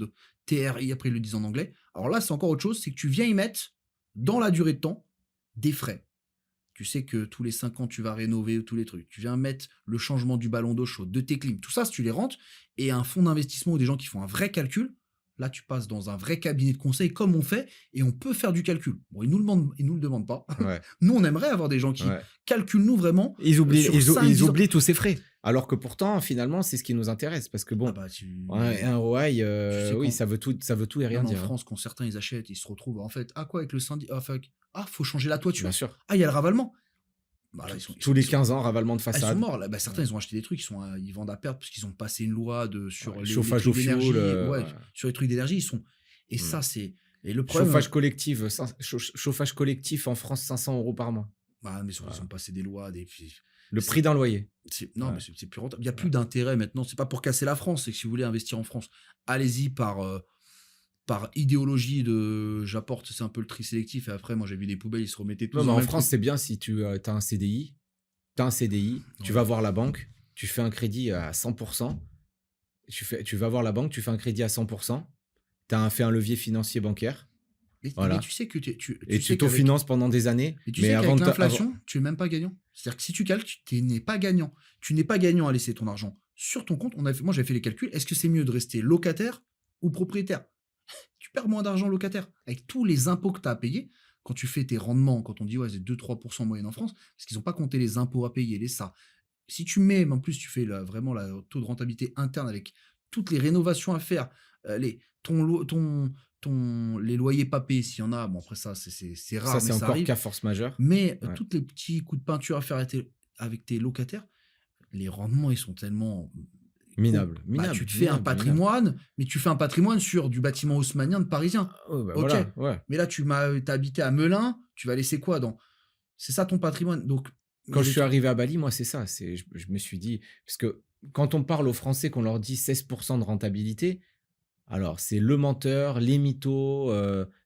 TRI, après ils le disent en anglais. Alors là, c'est encore autre chose, c'est que tu viens y mettre, dans la durée de temps, des frais. Tu sais que tous les 5 ans, tu vas rénover tous les trucs. Tu viens mettre le changement du ballon d'eau chaude, de tes clims. Tout ça, si tu les rentres, et un fonds d'investissement ou des gens qui font un vrai calcul, là, tu passes dans un vrai cabinet de conseil comme on fait, et on peut faire du calcul. Bon, ils nous le demandent pas. Ouais. Nous, on aimerait avoir des gens qui Ouais. calculent nous vraiment. Ils oublient, sur ils, 5, ils 10 ans. oublient tous ces frais. Alors que pourtant, finalement, c'est ce qui nous intéresse. Parce que bon, Ah bah, un ROI, sais oui, quand- ça veut tout et rien Même en dire. Hein. France, quand certains ils achètent, ils se retrouvent en fait, ah quoi avec le syndic, ah fuck, ah faut changer la toiture, Bien sûr. ah il y a le ravalement. Bah, là, Tous les 15 ans, ravalement de ils sont façade. morts. Là. Bah, certains, ils ont acheté des trucs, ils vendent à perte parce qu'ils ont passé une loi sur Ouais, les chauffage trucs au d'énergie. fioul. Ouais, sur les trucs d'énergie, ils sont. Et Mm. ça, c'est. Et le problème. Chauffage collectif, chauffage collectif en France, 500 euros par mois. Bah, mais surtout, Voilà. ils ont passé des lois. Le prix d'un loyer. Non, Ouais. mais c'est plus rentable. Il n'y a plus d'intérêt maintenant. C'est pas pour casser la France. C'est que si vous voulez investir en France, allez-y par idéologie de j'apporte, c'est un peu le tri sélectif. Et après, moi, j'ai vu des poubelles, ils se remettaient tous Non, mais dans le en même France, truc. c'est bien si tu as un CDI. Tu as un CDI, tu Ouais. vas voir la banque, tu fais un crédit à 100%. Tu vas voir la banque, tu fais un crédit à 100%. Tu as fait un levier financier bancaire. Mais Voilà. tu sais que Et tu tu sais qu'avec t'autofinances pendant des années. Et tu mais sais avant qu'avec de l'inflation, tu n'es même pas gagnant. C'est-à-dire que si tu calques, tu n'es pas gagnant. Tu n'es pas gagnant à laisser ton argent sur ton compte. Moi, j'avais fait les calculs. Est-ce que c'est mieux de rester locataire ou propriétaire? Tu perds moins d'argent locataire. Avec tous les impôts que tu as à payer, quand tu fais tes rendements, quand on dit ouais, c'est 2-3% en moyenne en France, parce qu'ils n'ont pas compté les impôts à payer, les ça. Si tu mets, mais en plus, tu fais vraiment le taux de rentabilité interne avec toutes les rénovations à faire, les loyers pas payés, s'il y en a, bon après ça, c'est Ça, rare, mais c'est ça encore arrive. cas force majeure. Mais Ouais. tous les petits coups de peinture à faire avec tes locataires, les rendements, ils sont tellement Minable, bah, tu minable, te fais un minable, minable. patrimoine, mais tu fais un patrimoine sur du bâtiment haussmannien de Parisien. Ah ouais, bah, OK, voilà, ouais. mais là, tu habité à Melun, tu vas laisser quoi dans c'est ça ton patrimoine, donc il y Quand a je des suis trucs arrivé à Bali, moi, c'est ça, je me suis dit parce que quand on parle aux Français, qu'on leur dit 16 de rentabilité, alors c'est le menteur, les mythos,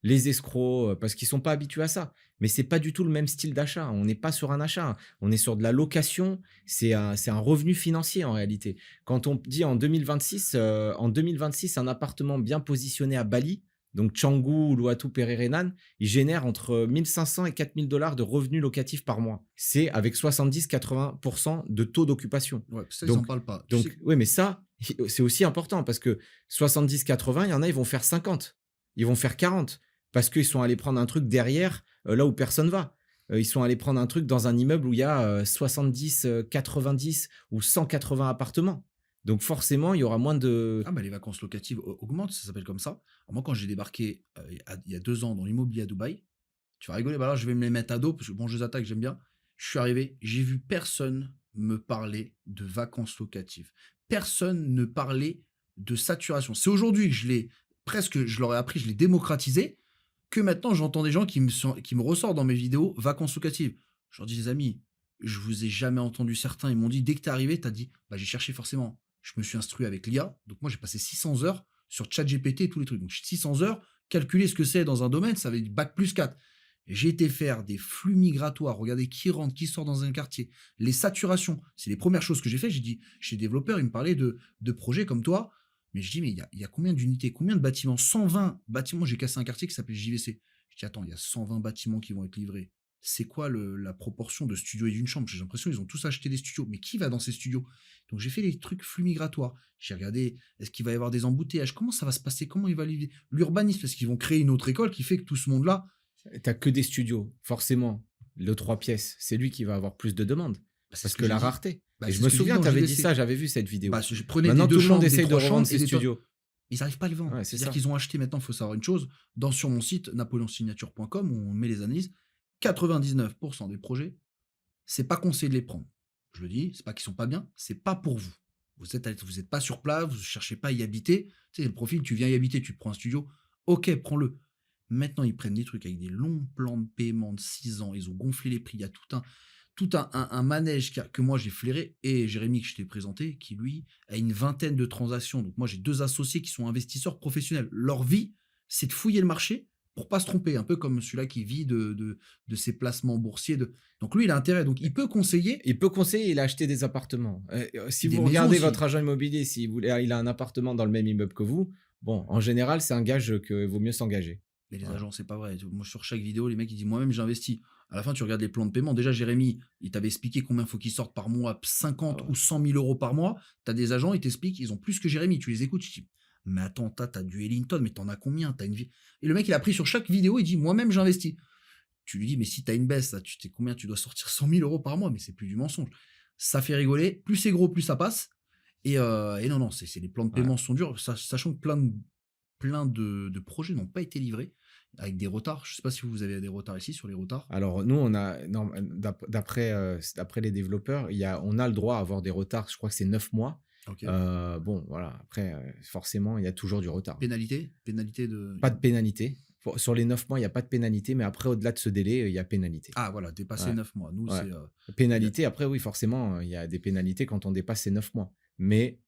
les escrocs, parce qu'ils sont pas habitués à ça. Mais c'est pas du tout le même style d'achat. On n'est pas sur un achat, hein. On est sur de la location. C'est un revenu financier en réalité. Quand on dit en 2026, un appartement bien positionné à Bali, donc Canggu, Uluwatu, Pererenan, il génère entre 1 500 et 4 000 $ de revenus locatifs par mois. C'est avec 70-80 de taux d'occupation. ouais, ça, ils en Donc parlent pas. Tu donc sais oui, mais ça, c'est aussi important parce que 70-80, il y en a, ils vont faire 50. Ils vont faire 40 parce qu'ils sont allés prendre un truc derrière, là où personne va. Ils sont allés prendre un truc dans un immeuble où il y a, 70, 90 ou 180 appartements. Donc forcément, il y aura moins de ah bah, les vacances locatives augmentent, ça s'appelle comme ça. Alors moi, quand j'ai débarqué, il y a 2 ans dans l'immobilier à Dubaï, tu vas rigoler, bah, alors je vais me les mettre à dos parce que bon, jeux attaques, j'aime bien. Je suis arrivé, j'ai vu personne me parler de vacances locatives. Personne ne parlait de saturation. C'est aujourd'hui que je leur ai appris, je l'ai démocratisé, que maintenant j'entends des gens qui me ressortent dans mes vidéos vacances locatives. Je leur dis: «Les amis, je vous ai jamais entendu». Certains, ils m'ont dit: «Dès que tu es arrivé, tu as dit». Bah, j'ai cherché forcément. Je me suis instruit avec l'IA. Donc moi, j'ai passé 600 heures sur ChatGPT et tous les trucs. Donc 600 heures, calculer ce que c'est dans un domaine, ça va être bac+4. J'ai été faire des flux migratoires, regarder qui rentre, qui sort dans un quartier, les saturations. C'est les premières choses que j'ai fait. J'ai dit, chez les développeurs, ils me parlaient de projets comme toi. Mais je dis, mais il y a combien d'unités, combien de bâtiments? 120 bâtiments. J'ai cassé un quartier qui s'appelait JVC. Je dis, attends, il y a 120 bâtiments qui vont être livrés. C'est quoi la proportion de studios et d'une chambre? J'ai l'impression qu'ils ont tous acheté des studios. Mais qui va dans ces studios? Donc j'ai fait les trucs flux migratoires. J'ai regardé, est-ce qu'il va y avoir des embouteillages? Comment ça va se passer? Comment il va vivre? L'urbanisme, parce qu'ils vont créer une autre école qui fait que tout ce monde-là, tu que des studios, forcément. Le 3 pièces, c'est lui qui va avoir plus de demandes bah, c'est parce ce que que j'ai la dit. rareté Bah, et c'est je ce me que j'ai dit souviens, dans tu avais dit ça, JVC. j'avais vu cette vidéo. Bah, je prenais des Maintenant, deux tout le monde chambres, des essaye de trois revendre chambres et ses des toits. studios. Ils n'arrivent pas à le vendre. Ouais, c'est C'est-à-dire ça. qu'ils ont acheté maintenant, il faut savoir une chose, sur mon site napoleonsignature.com où on met les analyses, 99% des projets, c'est pas conseillé de les prendre. Je le dis, c'est pas qu'ils sont pas bien, c'est pas pour vous. Vous êtes pas sur place, vous cherchez pas à y habiter. Tu sais, le profil, tu viens y habiter, tu te prends un studio, ok, prends-le. Maintenant, ils prennent des trucs avec des longs plans de paiement de 6 ans, ils ont gonflé les prix, il y a tout un manège que moi j'ai flairé, et Jérémy que je t'ai présenté, qui lui a une vingtaine de transactions. Donc moi j'ai 2 associés qui sont investisseurs professionnels. Leur vie, c'est de fouiller le marché pour pas se tromper, un peu comme celui-là qui vit de ses placements boursiers. Donc lui, il a intérêt, donc il peut conseiller Il peut conseiller, il a acheté des appartements. Si des vous maisons regardez aussi. votre agent immobilier, si vous il a un appartement dans le même immeuble que vous, bon, en général, c'est un gage que vaut mieux s'engager. Mais les Voilà. agents, c'est pas vrai. Moi, sur chaque vidéo, les mecs, ils disent moi-même, j'investis. À la fin, tu regardes les plans de paiement. Déjà, Jérémy, il t'avait expliqué combien il faut qu'ils sortent par mois, Ah 50 ouais. ou 100 000 euros par mois. Tu as des agents, ils t'expliquent, ils ont plus que Jérémy. Tu les écoutes, tu te dis, mais attends, t'as du Ellington, mais t'en as combien? T'as une vie. Et le mec, il a pris sur chaque vidéo, il dit moi-même, j'investis. Tu lui dis, mais si t'as une baisse, là, tu sais combien tu dois sortir 100 000 euros par mois, mais c'est plus du mensonge. Ça fait rigoler. Plus c'est gros, plus ça passe. Et non, non, les plans de Ouais. paiement sont durs, sachant que plein de projets n'ont pas été livrés avec des retards. Je sais pas si vous avez des retards ici sur les retards. Alors nous, on a non, d'après les développeurs, on a le droit à avoir des retards, je crois que c'est 9 mois. Ok. Bon, voilà, après, forcément, il y a toujours du retard. Pénalité de. Pas de pénalité. Sur les 9 mois, il y a pas de pénalité, mais après, au-delà de ce délai, il y a pénalité. Ah voilà, dépasser Ouais, 9 mois. Nous, ouais. c'est. Il y a- Pénalité, après, oui, forcément, il y a des pénalités quand on dépasse ces 9 mois. Mais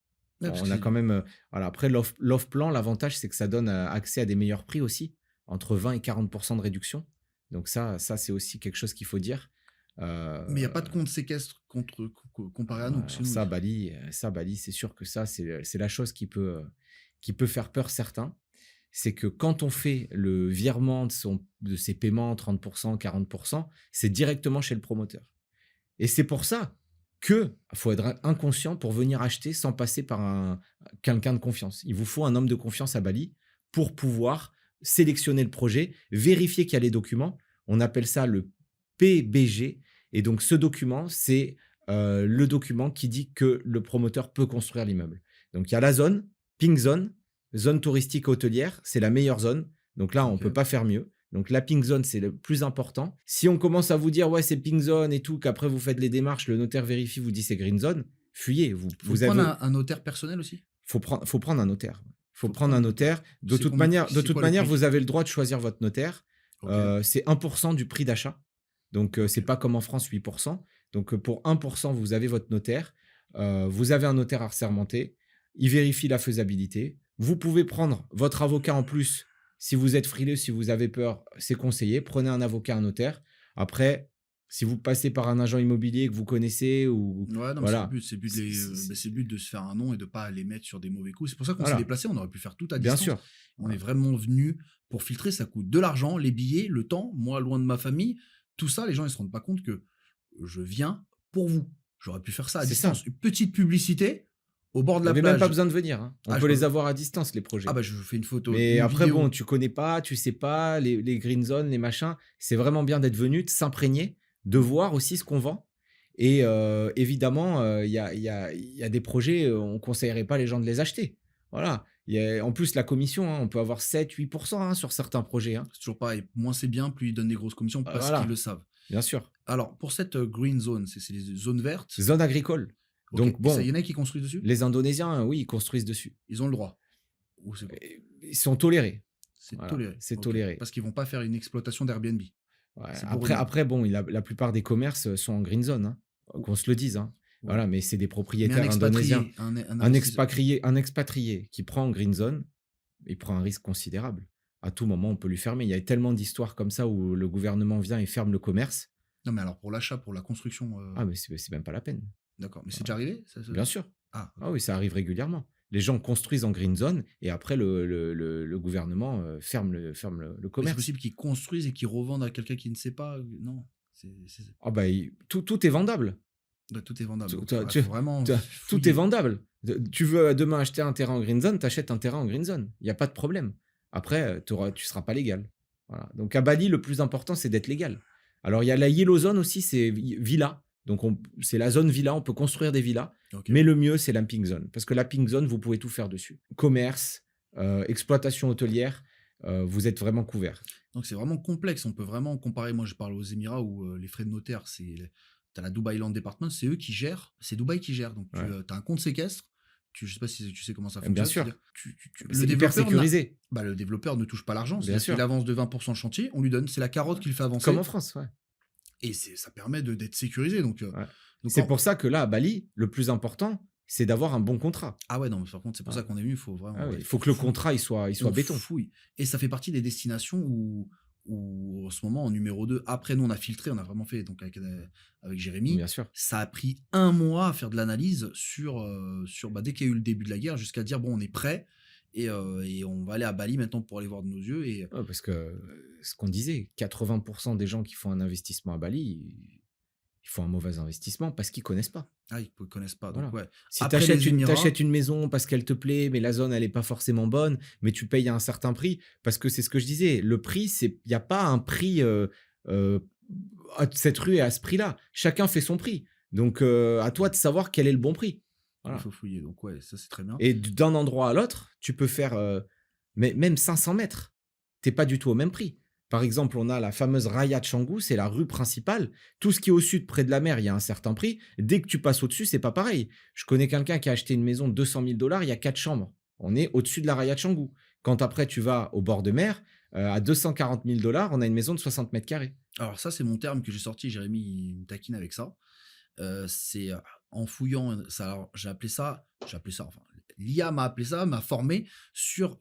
Ouais, parce que on a quand même, voilà, après l'off plan, l'avantage, c'est que ça donne, accès à des meilleurs prix aussi, entre 20 et 40 de réduction. Donc ça, c'est aussi quelque chose qu'il faut dire. Mais il n'y a pas de compte séquestre comparé à nous. Parce que nous, Bali, c'est sûr que ça, c'est la chose qui peut faire peur certains. C'est que quand on fait le virement de ses paiements, 30%, 40%, c'est directement chez le promoteur. Et c'est pour ça que faut être inconscient pour venir acheter sans passer par quelqu'un de confiance. Il vous faut un homme de confiance à Bali pour pouvoir sélectionner le projet, vérifier qu'il y a les documents. On appelle ça le PBG. Et donc, ce document, c'est le document qui dit que le promoteur peut construire l'immeuble. Donc, il y a la zone, pink zone, zone touristique hôtelière, c'est la meilleure zone. Donc là, on ne Ok. peut pas faire mieux. Donc la pink zone, c'est le plus important. Si on commence à vous dire, ouais, c'est pink zone et tout, qu'après vous faites les démarches, le notaire vérifie, vous dit c'est green zone, fuyez. Faut prendre un notaire personnel aussi. Faut prendre un notaire. Faut Faut prendre prendre un un notaire. De C'est toute combien- manière, c'est quoi le prix? vous avez le droit de choisir votre notaire. Ok. C'est 1% du prix d'achat. Donc, c'est pas comme en France, 8%. Donc, pour 1%, vous avez votre notaire. Vous avez un notaire assermenté. Il vérifie la faisabilité. Vous pouvez prendre votre avocat en plus. Si vous êtes frileux, si vous avez peur, c'est conseillé. Prenez un avocat, un notaire. Après, si vous passez par un agent immobilier que vous connaissez ou Ouais, non, mais voilà. c'est le but, c'est le but de se faire un nom et de pas les mettre sur des mauvais coups. C'est pour ça qu'on s'est Voilà. déplacé, on aurait pu faire tout à Bien distance. sûr. On est vraiment venu pour filtrer, ça coûte de l'argent, les billets, le temps, moi loin de ma famille, tout ça, les gens ils se rendent pas compte que je viens pour vous. J'aurais pu faire ça à C'est ça. distance. Une petite publicité au bord de Vous la n'avez même plage. pas besoin de venir, hein. On Ah, peut je les peux- avoir à distance, les projets. Ah bah je fais une photo, Mais une après, vidéo. bon, tu connais pas, tu sais pas, les green zones, les machins. C'est vraiment bien d'être venu, de s'imprégner, de voir aussi ce qu'on vend. Et évidemment, il y a des projets, on ne conseillerait pas les gens de les acheter. Voilà. En plus, la commission, hein, on peut avoir 7-8% hein, sur certains projets. Hein. C'est toujours pareil. Moins c'est bien, plus ils donnent des grosses commissions parce Voilà. qu'ils le savent. Bien sûr. Alors, pour cette green zone, c'est les zones vertes. Zone agricole. Ok. Donc, Et bon, ça, il y en a qui construisent dessus. les Indonésiens, oui, ils construisent dessus. Ils ont le droit. Ou c'est Ils sont tolérés. c'est Voilà, toléré. c'est Ok. toléré. Parce qu'ils vont pas faire une exploitation d'Airbnb. Ouais, C'est pour après, eux. bon, la plupart des commerces sont en green zone. Hein, qu'on se le dise. Hein. Ouais. Voilà, mais c'est des Mais un propriétaires indonésiens. expatrié, un Un expatrié qui prend en green zone, il prend un risque considérable. À tout moment, on peut lui fermer. Il y a tellement d'histoires comme ça où le gouvernement vient et ferme le commerce. Non, mais alors pour l'achat, pour la construction. Ah, mais c'est même pas la peine. D'accord. Mais c'est déjà arrivé Bien sûr. Ah, ok. Ah oui, ça arrive régulièrement. Les gens construisent en green zone et après, le gouvernement ferme le Mais c'est commerce. possible qu'ils construisent et qu'ils revendent à quelqu'un qui ne sait pas. Non. Ah bah, tout est vendable. Bah, tout est vendable. Tout, Donc, toi, faut vraiment tout fouiller. est vendable. Tu veux demain acheter un terrain en green zone, t'achètes un terrain en green zone. Il n'y a pas de problème. Après, tu ne seras pas légal. Voilà. Donc à Bali, le plus important, c'est d'être légal. Alors il y a la yellow zone aussi, c'est villa. Donc c'est la zone villa, on peut construire des villas. Ok. Mais le mieux, c'est la pink zone. Parce que la pink zone, vous pouvez tout faire dessus. Commerce, exploitation hôtelière, vous êtes vraiment couvert. Donc c'est vraiment complexe. On peut vraiment comparer. Moi, je parle aux Émirats où les frais de notaire, t'as la Dubai Land Department, c'est eux qui gèrent. C'est Dubaï qui gère. Donc tu Ouais. as un compte séquestre. Je sais pas si tu sais comment ça Bien fonctionne. sûr. C'est-à-dire, C'est hyper sécurisé. le développeur ne touche pas l'argent. Bien C'est-à-dire sûr. qu'il avance de 20% de chantier, on lui donne. C'est la carotte qui le fait avancer. Comme en France, ouais. Et ça permet d'être sécurisé. Donc, Ouais. donc C'est pour ça que là, à Bali, le plus important, c'est d'avoir un bon contrat. Ah ouais, non, mais par contre, c'est pour ça qu'on est venu. Il faut vraiment. Ah oui, ouais, il faut que le fouiller. contrat il soit On béton. fouille. Et ça fait partie des destinations où en ce moment, en numéro 2, après nous, on a filtré, on a vraiment fait, donc avec Jérémy, Bien sûr. ça a pris 1 mois à faire de l'analyse sur dès qu'il y a eu le début de la guerre, jusqu'à dire, bon, on est prêt, et on va aller à Bali maintenant pour aller voir de nos yeux. Et Ouais, parce que ce qu'on disait, 80% des gens qui font un investissement à Bali, ils font un mauvais investissement parce qu'ils connaissent pas. ils ne connaissent pas. Donc, Voilà. ouais. Si tu Après les Émirats- achètes une maison parce qu'elle te plaît, mais la zone, elle n'est pas forcément bonne, mais tu payes à un certain prix, parce que c'est ce que je disais, le prix, il n'y a pas un prix, cette rue est à ce prix-là. Chacun fait son prix. Donc, à toi de savoir quel est le bon prix. Voilà. Il faut fouiller. Donc, ouais, ça, c'est très bien. Et d'un endroit à l'autre, tu peux faire même 500 mètres. Tu n'es pas du tout au même prix. Par exemple, on a la fameuse Raya de Canggu, c'est la rue principale. Tout ce qui est au sud, près de la mer, il y a un certain prix. Dès que tu passes au-dessus, c'est pas pareil. Je connais quelqu'un qui a acheté une maison de 200 000 $, il y a 4 chambres. On est au-dessus de la Raya de Canggu. Quand après, tu vas au bord de mer, à 240 000 $, on a une maison de 60 mètres carrés. Alors ça, c'est mon terme que j'ai sorti. Jérémy, il me taquine avec ça. C'est en fouillant, ça, alors, j'ai appelé ça, enfin, l'IA m'a appelé ça, m'a formé sur,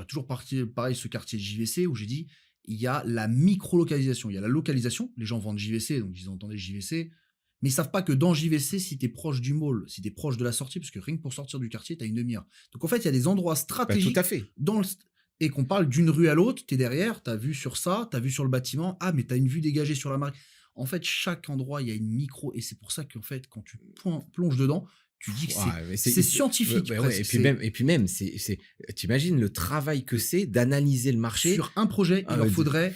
toujours pareil, ce quartier de JVC où j'ai dit, il y a la micro-localisation, il y a la localisation, les gens vendent JVC, donc ils entendent JVC, mais ils savent pas que dans JVC, si tu es proche du mall, si tu es proche de la sortie, parce que rien que pour sortir du quartier, tu as une demi-heure. Donc en fait, il y a des endroits Bah, stratégiques tout à fait. et qu'on parle d'une rue à l'autre, tu es derrière, tu as vu sur ça, tu as vu sur le bâtiment, ah mais tu as une vue dégagée sur la marque. En fait, chaque endroit, il y a une micro, et c'est pour ça qu'en fait, quand tu plonges dedans, tu dis que Ouais, mais c'est scientifique. ouais, presque. et puis même, t'imagines le travail que c'est d'analyser le marché. Sur un projet, Ah, il leur ouais, faudrait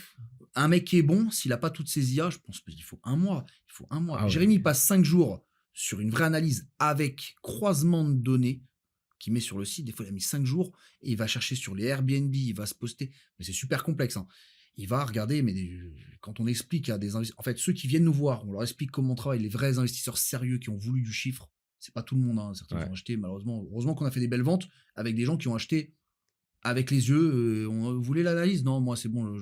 un mec qui est bon, s'il n'a pas toutes ses IA, je pense qu'il faut 1 mois. Il faut 1 mois. Ah ouais. Jérémy passe 5 jours sur une vraie analyse avec croisement de données. qu'il met sur le site. Des fois, il a mis 5 jours et il va chercher sur les Airbnb, il va se poster. Mais c'est super complexe, hein. Il va regarder, mais quand on explique à des investisseurs, en fait, ceux qui viennent nous voir, on leur explique comment on travaille, les vrais investisseurs sérieux qui ont voulu du chiffre, c'est pas tout le monde, hein. Certains Ouais. ont acheté, malheureusement. Heureusement qu'on a fait des belles ventes avec des gens qui ont acheté avec les yeux. Vous voulez l'analyse? Non, moi, c'est bon,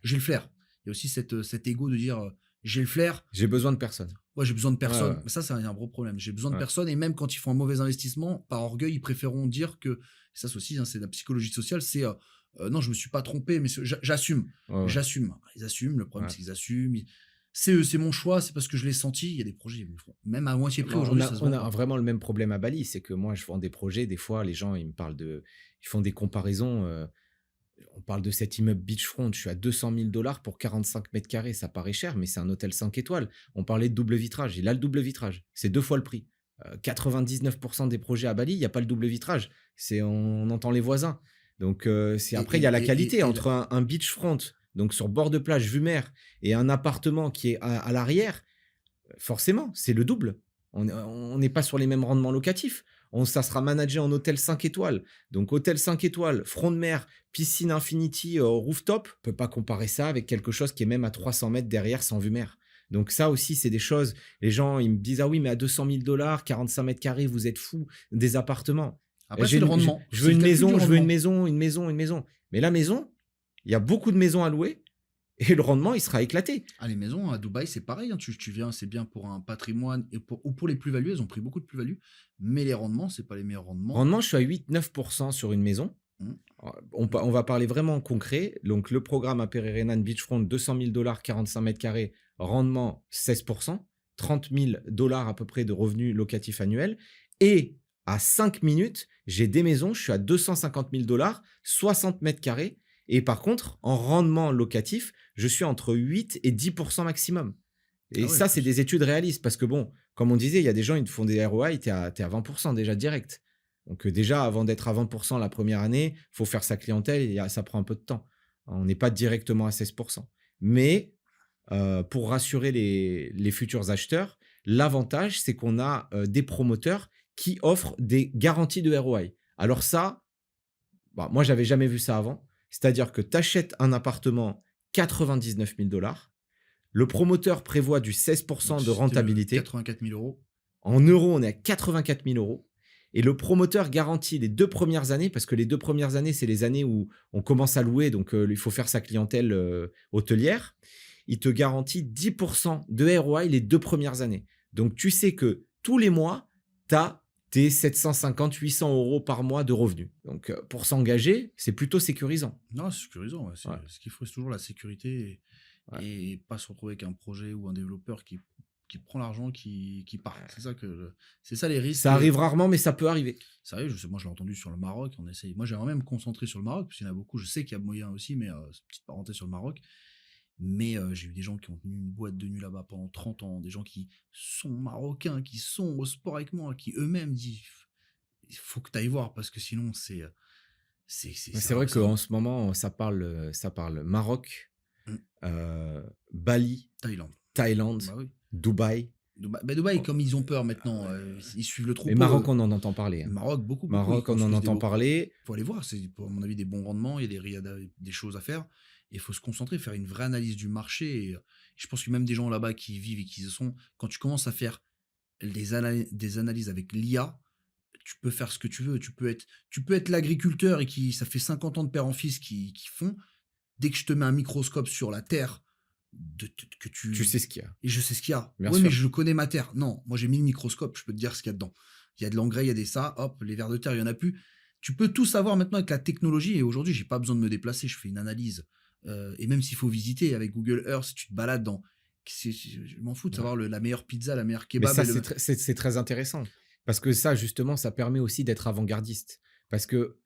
j'ai le flair. Il y a aussi cet ego de dire j'ai le flair, J'ai besoin de personne. ouais, j'ai besoin de Ouais, personne. ouais, Mais ça, c'est un gros problème. J'ai besoin de ouais. personne. Et même quand ils font un mauvais investissement, par orgueil, ils préféreront dire que, ça c'est aussi, hein, c'est la psychologie sociale, c'est non, je me suis pas trompé, mais j'assume. Ouais, ouais. J'assume. Ils assument. Le problème, Ouais. c'est qu'ils assument. C'est eux, c'est mon choix, c'est parce que je l'ai senti. Il y a des projets, même à moitié prix Non, aujourd'hui, ça se on vend a pas. vraiment le même problème à Bali, c'est que moi, je vends des projets, des fois, les gens, ils font des comparaisons. On parle de cet immeuble beachfront, je suis à 200 000 $ pour 45 mètres carrés, ça paraît cher, mais c'est un hôtel 5 étoiles. On parlait de double vitrage, il a le double vitrage, c'est 2 fois le prix. 99% des projets à Bali, il n'y a pas le double vitrage, on entend les voisins. Donc, après, il y a la qualité entre un beachfront, donc sur bord de plage, vue mer, et un appartement qui est à l'arrière. Forcément, c'est le double. On n'est pas sur les mêmes rendements locatifs. Ça sera managé en hôtel 5 étoiles. Donc, hôtel 5 étoiles, front de mer, piscine infinity, rooftop. On peut pas comparer ça avec quelque chose qui est même à 300 mètres derrière sans vue mer. Donc, ça aussi, c'est des choses. Les gens, ils me disent: ah oui, mais à 200 000 $, 45 mètres carrés, vous êtes fous. Des appartements. Après, c'est le rendement. Je C'est veux le une calcul du maison, je veux une rendement. maison, une maison, une maison. Mais la maison, il y a beaucoup de maisons à louer et le rendement, il sera éclaté. Ah, les maisons à Dubaï, c'est pareil, hein. Tu viens, c'est bien pour un patrimoine ou pour les plus-values. Elles ont pris beaucoup de plus-values. Mais les rendements, c'est pas les meilleurs rendements. Rendement, je suis à 8-9% sur une maison. Mmh. On va parler vraiment en concret. Donc, le programme à Pererenan Beachfront, 200 000 $, 45 mètres carrés, rendement 16%, 30 000 $ à peu près de revenus locatifs annuels. Et à 5 minutes, j'ai des maisons, je suis à 250 000 $, 60 mètres carrés. Et par contre, en rendement locatif, je suis entre 8 et 10% maximum. Et Ah ouais, ça, c'est plus. des études réalistes parce que, bon, comme on disait, il y a des gens, ils te font des ROI, tu es à 20% déjà direct. Donc, déjà, avant d'être à 20% la première année, il faut faire sa clientèle et ça prend un peu de temps. On n'est pas directement à 16%. Mais pour rassurer les futurs acheteurs, l'avantage, c'est qu'on a des promoteurs qui offrent des garanties de ROI. Alors ça, bah, moi, j'avais jamais vu ça avant. C'est-à-dire que tu achètes un appartement 99 000 $. Le promoteur prévoit du 16% Donc, de c'était rentabilité. 84 000 euros. En euros, on est à 84 000 €. Et le promoteur garantit les 2 premières années, parce que les 2 premières années, c'est les années où on commence à louer, donc il faut faire sa clientèle hôtelière. Il te garantit 10% de ROI les 2 premières années. Donc, tu sais que tous les mois, tu as tes 750-800 € par mois de revenus. Donc, pour s'engager, c'est plutôt sécurisant. Non, c'est sécurisant. Ouais. Ouais. Ce qu'il faut, c'est toujours la sécurité Ouais. et pas se retrouver avec un projet ou un développeur qui prend l'argent, qui part. C'est ça les risques. Ça arrive rarement, mais ça peut arriver. Ça arrive, moi je l'ai entendu sur le Maroc, on essaye. Moi j'aimerais même me concentrer sur le Maroc, parce qu'il y en a beaucoup, je sais qu'il y a moyen aussi, mais c'est une petite parenthèse sur le Maroc. Mais j'ai eu des gens qui ont tenu une boîte de nuit là-bas pendant 30 ans, des gens qui sont marocains, qui sont au sport avec moi, qui eux-mêmes disent il faut que tu ailles voir, parce que sinon C'est vrai qu'en ce moment, ça parle Maroc, Mm. Bali, Thaïlande. Thaïlande, Bah oui. Dubaï. Dubaï, comme ils ont peur maintenant, ils suivent le troupeau. Et Maroc, on en entend parler. Le Maroc, beaucoup. Maroc, Ils on en construisent entend parler. faut aller voir, c'est à mon avis des bons rendements, il y a des riadas, des choses à faire. Et il faut se concentrer, faire une vraie analyse du marché. Et je pense que même des gens là-bas qui vivent et qui se sont, quand tu commences à faire des analyses avec l'IA, tu peux faire ce que tu veux. Tu peux être l'agriculteur et ça fait 50 ans de père en fils qui font. Dès que je te mets un microscope sur la terre, que Tu sais ce qu'il y a. et je sais ce qu'il y a. Bien Oui, sûr. mais je connais ma terre. Non, moi j'ai mis le microscope, je peux te dire ce qu'il y a dedans. Il y a de l'engrais, il y a des ça, hop, les vers de terre, il y en a plus. Tu peux tout savoir maintenant avec la technologie. Et aujourd'hui, j'ai pas besoin de me déplacer, je fais une analyse. Et même s'il faut visiter avec Google Earth, si tu te balades je m'en fous de savoir la meilleure pizza, la meilleure Mais kebab. ça, c'est très intéressant. Parce que ça, justement, ça permet aussi d'être avant-gardiste. Parce que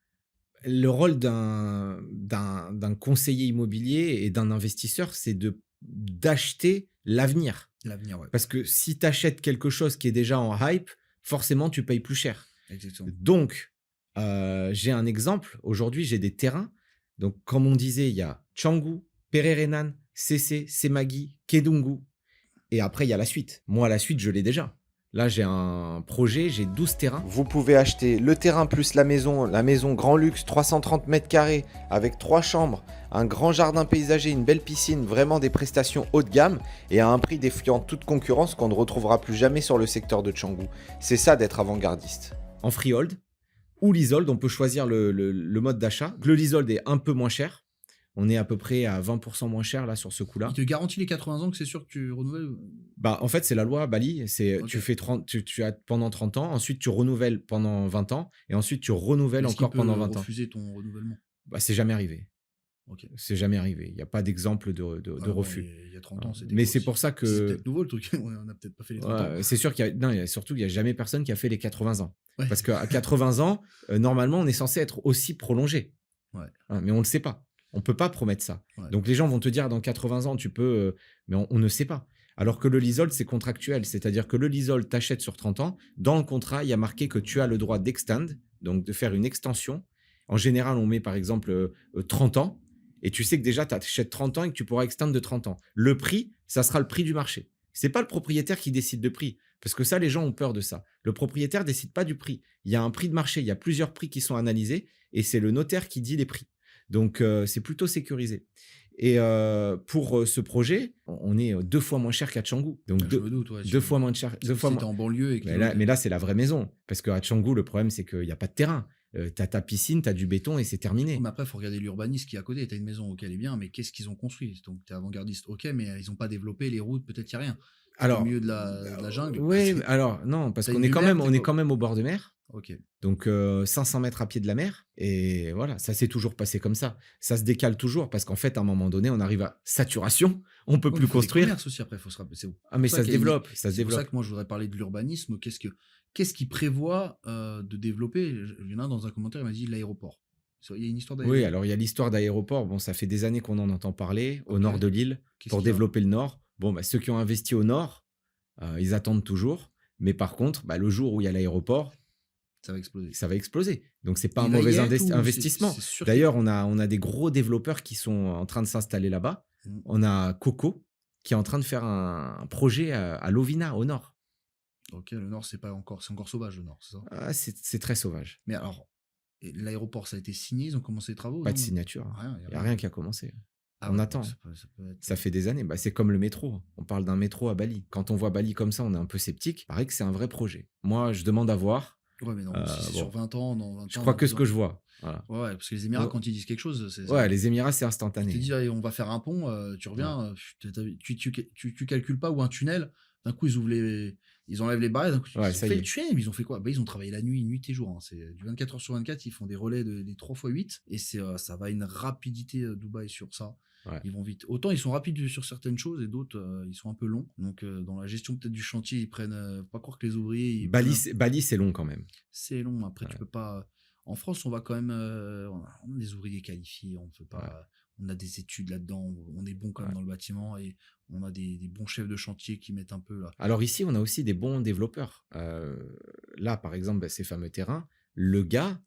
le rôle d'un conseiller immobilier et d'un investisseur, c'est d'acheter l'avenir. L'avenir, ouais. Parce que si tu achètes quelque chose qui est déjà en hype, forcément, tu payes plus cher. Exactement. Donc, j'ai un exemple. Aujourd'hui, j'ai des terrains. Donc, comme on disait, il y a Canggu, Pererenan, Sese, Semagi, Kedungu. Et après, il y a la suite. Moi, la suite, je l'ai déjà. Là, j'ai un projet, j'ai 12 terrains. Vous pouvez acheter le terrain plus la maison grand luxe, 330 mètres carrés, avec 3 chambres, un grand jardin paysager, une belle piscine, vraiment des prestations haut de gamme et à un prix défiant toute concurrence qu'on ne retrouvera plus jamais sur le secteur de Canggu. C'est ça d'être avant-gardiste. En freehold ou leasehold, on peut choisir le mode d'achat. Le leasehold est un peu moins cher. On est à peu près à 20% moins cher là sur ce coup-là. Il te garantit les 80 ans que c'est sûr que tu renouvelles? Bah, en fait, c'est la loi à Bali. C'est Ok. tu fais 30, tu as pendant 30 ans, ensuite tu renouvelles pendant 20 ans, et ensuite tu renouvelles Est-ce qu'il encore peut pendant 20 ans. refuser ton renouvellement? Bah, c'est jamais arrivé. Ok. C'est jamais arrivé. Il n'y a pas d'exemple de Ah bon, refus. il y a 30 ans, c'était Mais quoi c'est aussi? pour ça C'est que peut-être nouveau le truc. On n'a peut-être pas fait les 30 ans. ouais, c'est sûr qu'il y a, non, surtout il n'y a jamais personne qui a fait les 80 ans. Ouais. Parce qu'à 80 ans, normalement, on est censé être aussi prolongé. Ouais. Hein, mais on ne le sait pas. On ne peut pas promettre ça. Ouais. Donc les gens vont te dire dans 80 ans, tu peux, mais on ne sait pas. Alors que le leasehold, c'est contractuel. C'est-à-dire que le leasehold, t'achètes sur 30 ans. Dans le contrat, il y a marqué que tu as le droit d'extend, donc de faire une extension. En général, on met par exemple 30 ans. Et tu sais que déjà, tu achètes 30 ans et que tu pourras extendre de 30 ans. Le prix, ça sera le prix du marché. C'est pas le propriétaire qui décide de prix. Parce que ça, les gens ont peur de ça. Le propriétaire décide pas du prix. Il y a un prix de marché, il y a plusieurs prix qui sont analysés et c'est le notaire qui dit les prix. Donc, c'est plutôt sécurisé. Et pour ce projet, on est 2 fois moins cher qu'à Canggu. Donc, Je me doute, ouais. 2 fois moins cher. Deux fois Si t'es moins... en banlieue et que Mais là, c'est la vraie maison. Parce qu'à Canggu, le problème, c'est qu'il n'y a pas de terrain. Tu as ta piscine, tu as du béton et c'est terminé. Mais après, il faut regarder l'urbanisme qui est à côté. Tu as une maison, ok, elle est bien, mais qu'est-ce qu'ils ont construit? Donc, tu es avant-gardiste, ok, mais ils n'ont pas développé les routes, peut-être qu'il n'y a rien. Alors, Au milieu de la jungle. oui, alors non, parce T'as qu'on une est quand lumière, même, t'es on est pas- quand même au bord de mer. Ok. Donc 500 mètres à pied de la mer. Et voilà, ça s'est toujours passé comme ça. Ça se décale toujours parce qu'en fait, à un moment donné, on arrive à saturation. On peut Ouais, mais plus faut des construire. commerces aussi après, faut se rappeler. C'est Ah, mais pour ça se qu'il y a une- développe. Ça se C'est pour ça développe. que moi je voudrais parler de l'urbanisme. Qu'est-ce qui prévoit de développer? Il y en a un dans un commentaire, il m'a dit l'aéroport. Il y a une histoire Oui, d'aéroport. alors il y a l'histoire d'aéroport. Bon, ça fait des années qu'on en entend parler au Ok. nord de l'île Qu'est-ce pour qu'il y a? développer le nord. Bon, bah, ceux qui ont investi au nord, ils attendent toujours. Mais par contre, bah, le jour où il y a l'aéroport, Ça va exploser. ça va exploser. Donc, c'est pas un Il va y mauvais être ou investissement. c'est sûr D'ailleurs, on a des gros développeurs qui sont en train de s'installer là-bas. Mm. On a Coco qui est en train de faire un projet à Lovina, au nord. Ok, le nord, c'est encore sauvage, le nord, c'est ça? Ah, c'est très sauvage. Mais alors, l'aéroport, ça a été signé, ils ont commencé les travaux? Pas Non de signature. Rien, Il n'y a rien qui a commencé. Ah On ouais, attend. ça peut être... Ça fait des années. Bah, c'est comme le métro. On parle d'un métro à Bali. Quand on voit Bali comme ça, on est un peu sceptique. Il paraît que c'est un vrai projet. Moi, je demande à voir. Ouais, mais non, si c'est bon. sur 20 ans, dans 20 Je ans, crois dans que 10 ce ans. que je vois. Voilà. Ouais, parce que les Émirats, Ouais. quand ils disent quelque chose, c'est Ouais, les Émirats, c'est ils te instantané. disent, allez, on va faire un pont, tu reviens, tu calcules pas, ou un tunnel, d'un coup, ils enlèvent les barrières, d'un coup, Ouais, ils ont ça fait y le est. tunnel, mais ils ont fait quoi? Bah, ils ont travaillé la nuit, nuit et jour, hein. C'est du 24 heures sur 24, ils font des relais des 3x8, et ça va à une rapidité, Dubaï, sur ça. Ouais. Ils vont vite. Autant ils sont rapides sur certaines choses, et d'autres, ils sont un peu longs. Donc, dans la gestion peut-être du chantier, ils prennent, faut pas croire que les ouvriers, Bali, c'est long quand même. c'est long. Après, Ouais. tu peux pas. En France, on va quand même. On a des ouvriers qualifiés. On ne fait pas. Ouais. On a des études là-dedans. On est bon quand même Ouais. dans le bâtiment, et on a des bons chefs de chantier qui mettent un peu là. Alors ici, on a aussi des bons développeurs. Là, par exemple, bah, ces fameux terrains, le gars,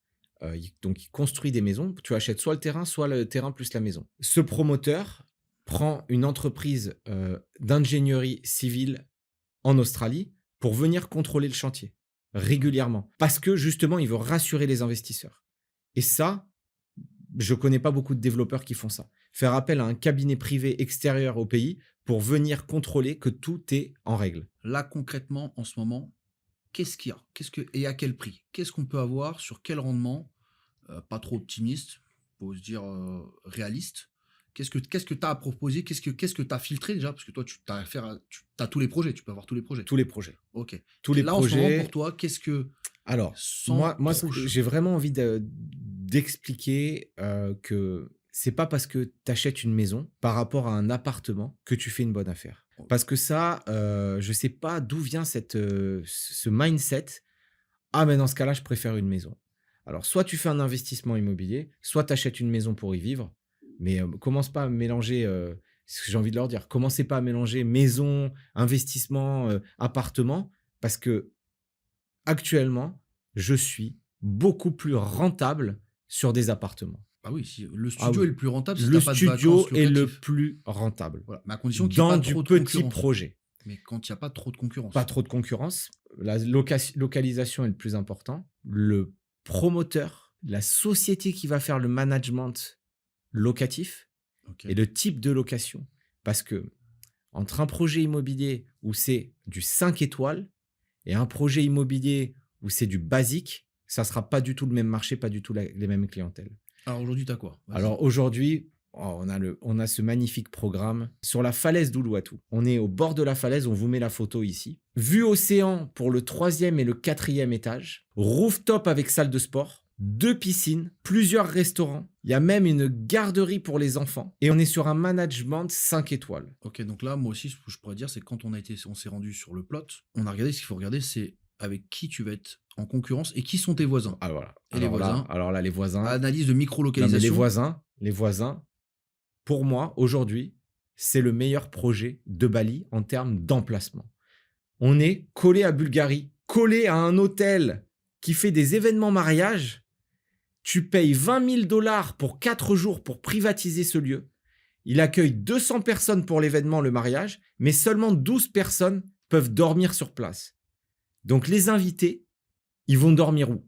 donc il construit des maisons. Tu achètes soit le terrain plus la maison. Ce promoteur prend une entreprise d'ingénierie civile en Australie pour venir contrôler le chantier régulièrement. Parce que justement, il veut rassurer les investisseurs. Et ça, je connais pas beaucoup de développeurs qui font ça. Faire appel à un cabinet privé extérieur au pays pour venir contrôler que tout est en règle. Là, concrètement, en ce moment, qu'est-ce qu'il y a? Et à quel prix? Qu'est-ce qu'on peut avoir? Sur quel rendement? Pas trop optimiste, faut se dire réaliste. Qu'est-ce que tu as à proposer? Qu'est-ce que tu as filtré déjà? Parce que toi, tu as tous les projets, tu peux avoir tous les projets. Tous les projets. Ok. Tous les Là, en ce moment, projets. pour toi, qu'est-ce que. Alors, Sans moi trop j'ai vraiment envie d'expliquer que c'est pas parce que tu achètes une maison par rapport à un appartement que tu fais une bonne affaire. Parce que ça, je sais pas d'où vient ce mindset. Ah, mais dans ce cas-là, je préfère une maison. Alors, soit tu fais un investissement immobilier, soit tu achètes une maison pour y vivre. Mais commence pas à mélanger, ce que j'ai envie de leur dire, commencez pas à mélanger maison, investissement, appartement, parce que actuellement, je suis beaucoup plus rentable sur des appartements. Ah oui, si le Ah studio oui. est le plus rentable si Le t'as pas de studio vacances est le locatives. plus rentable. Voilà. Mais à condition qu'il n'y ait Dans pas du trop de petit concurrence. projet. Mais quand il n'y a pas trop de concurrence. Pas trop de concurrence. La localisation est le plus important. Le promoteur, la société qui va faire le management locatif Ok. et le type de location. Parce que entre un projet immobilier où c'est du 5 étoiles et un projet immobilier où c'est du basique, ça ne sera pas du tout le même marché, pas du tout les mêmes clientèles. Alors aujourd'hui, tu as quoi? Vas-y. Alors aujourd'hui, on a ce magnifique programme sur la falaise d'Uluwatu. On est au bord de la falaise, on vous met la photo ici. Vue océan pour le 3e et le 4e étage. Rooftop avec salle de sport. 2 piscines, plusieurs restaurants. Il y a même une garderie pour les enfants. Et on est sur un management 5 étoiles. Ok, donc là, moi aussi, ce que je pourrais dire, c'est que quand on s'est rendu sur le plot, on a regardé, ce qu'il faut regarder, c'est avec qui tu vas être en concurrence et qui sont tes voisins. Ah voilà. Et les voisins. Alors là, les voisins. Analyse de Non, mais micro-localisation. les voisins, pour moi, aujourd'hui, c'est le meilleur projet de Bali en termes d'emplacement. On est collé à Bulgarie, collé à un hôtel qui fait des événements mariage. Tu payes 20 000 $ pour 4 jours pour privatiser ce lieu. Il accueille 200 personnes pour l'événement, le mariage, mais seulement 12 personnes peuvent dormir sur place. Donc les invités, ils vont dormir où?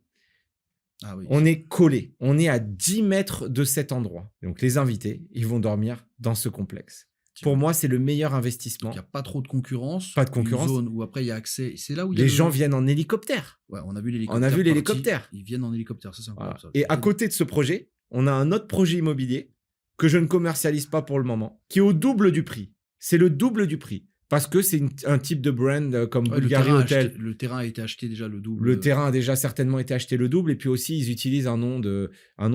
Ah oui. On est collé, on est à 10 mètres de cet endroit. Donc les invités, ils vont dormir dans ce complexe. Pour moi, c'est le meilleur investissement. Il n'y a pas trop de concurrence. Pas de concurrence. Une zone où après il y a accès. C'est là où il y a Les gens viennent en hélicoptère. Ouais, on a vu l'hélicoptère. On a vu parti. l'hélicoptère. Ils viennent en hélicoptère, ça c'est incroyable. Voilà. Ça. Et à côté de ce projet, on a un autre projet immobilier que je ne commercialise pas pour le moment, qui est au double du prix. C'est le double du prix. Parce que c'est un type de brand comme Ouais, Bulgari Hotel. le terrain a été acheté déjà le double. Le terrain a déjà certainement été acheté le double. Et puis aussi, ils utilisent un nom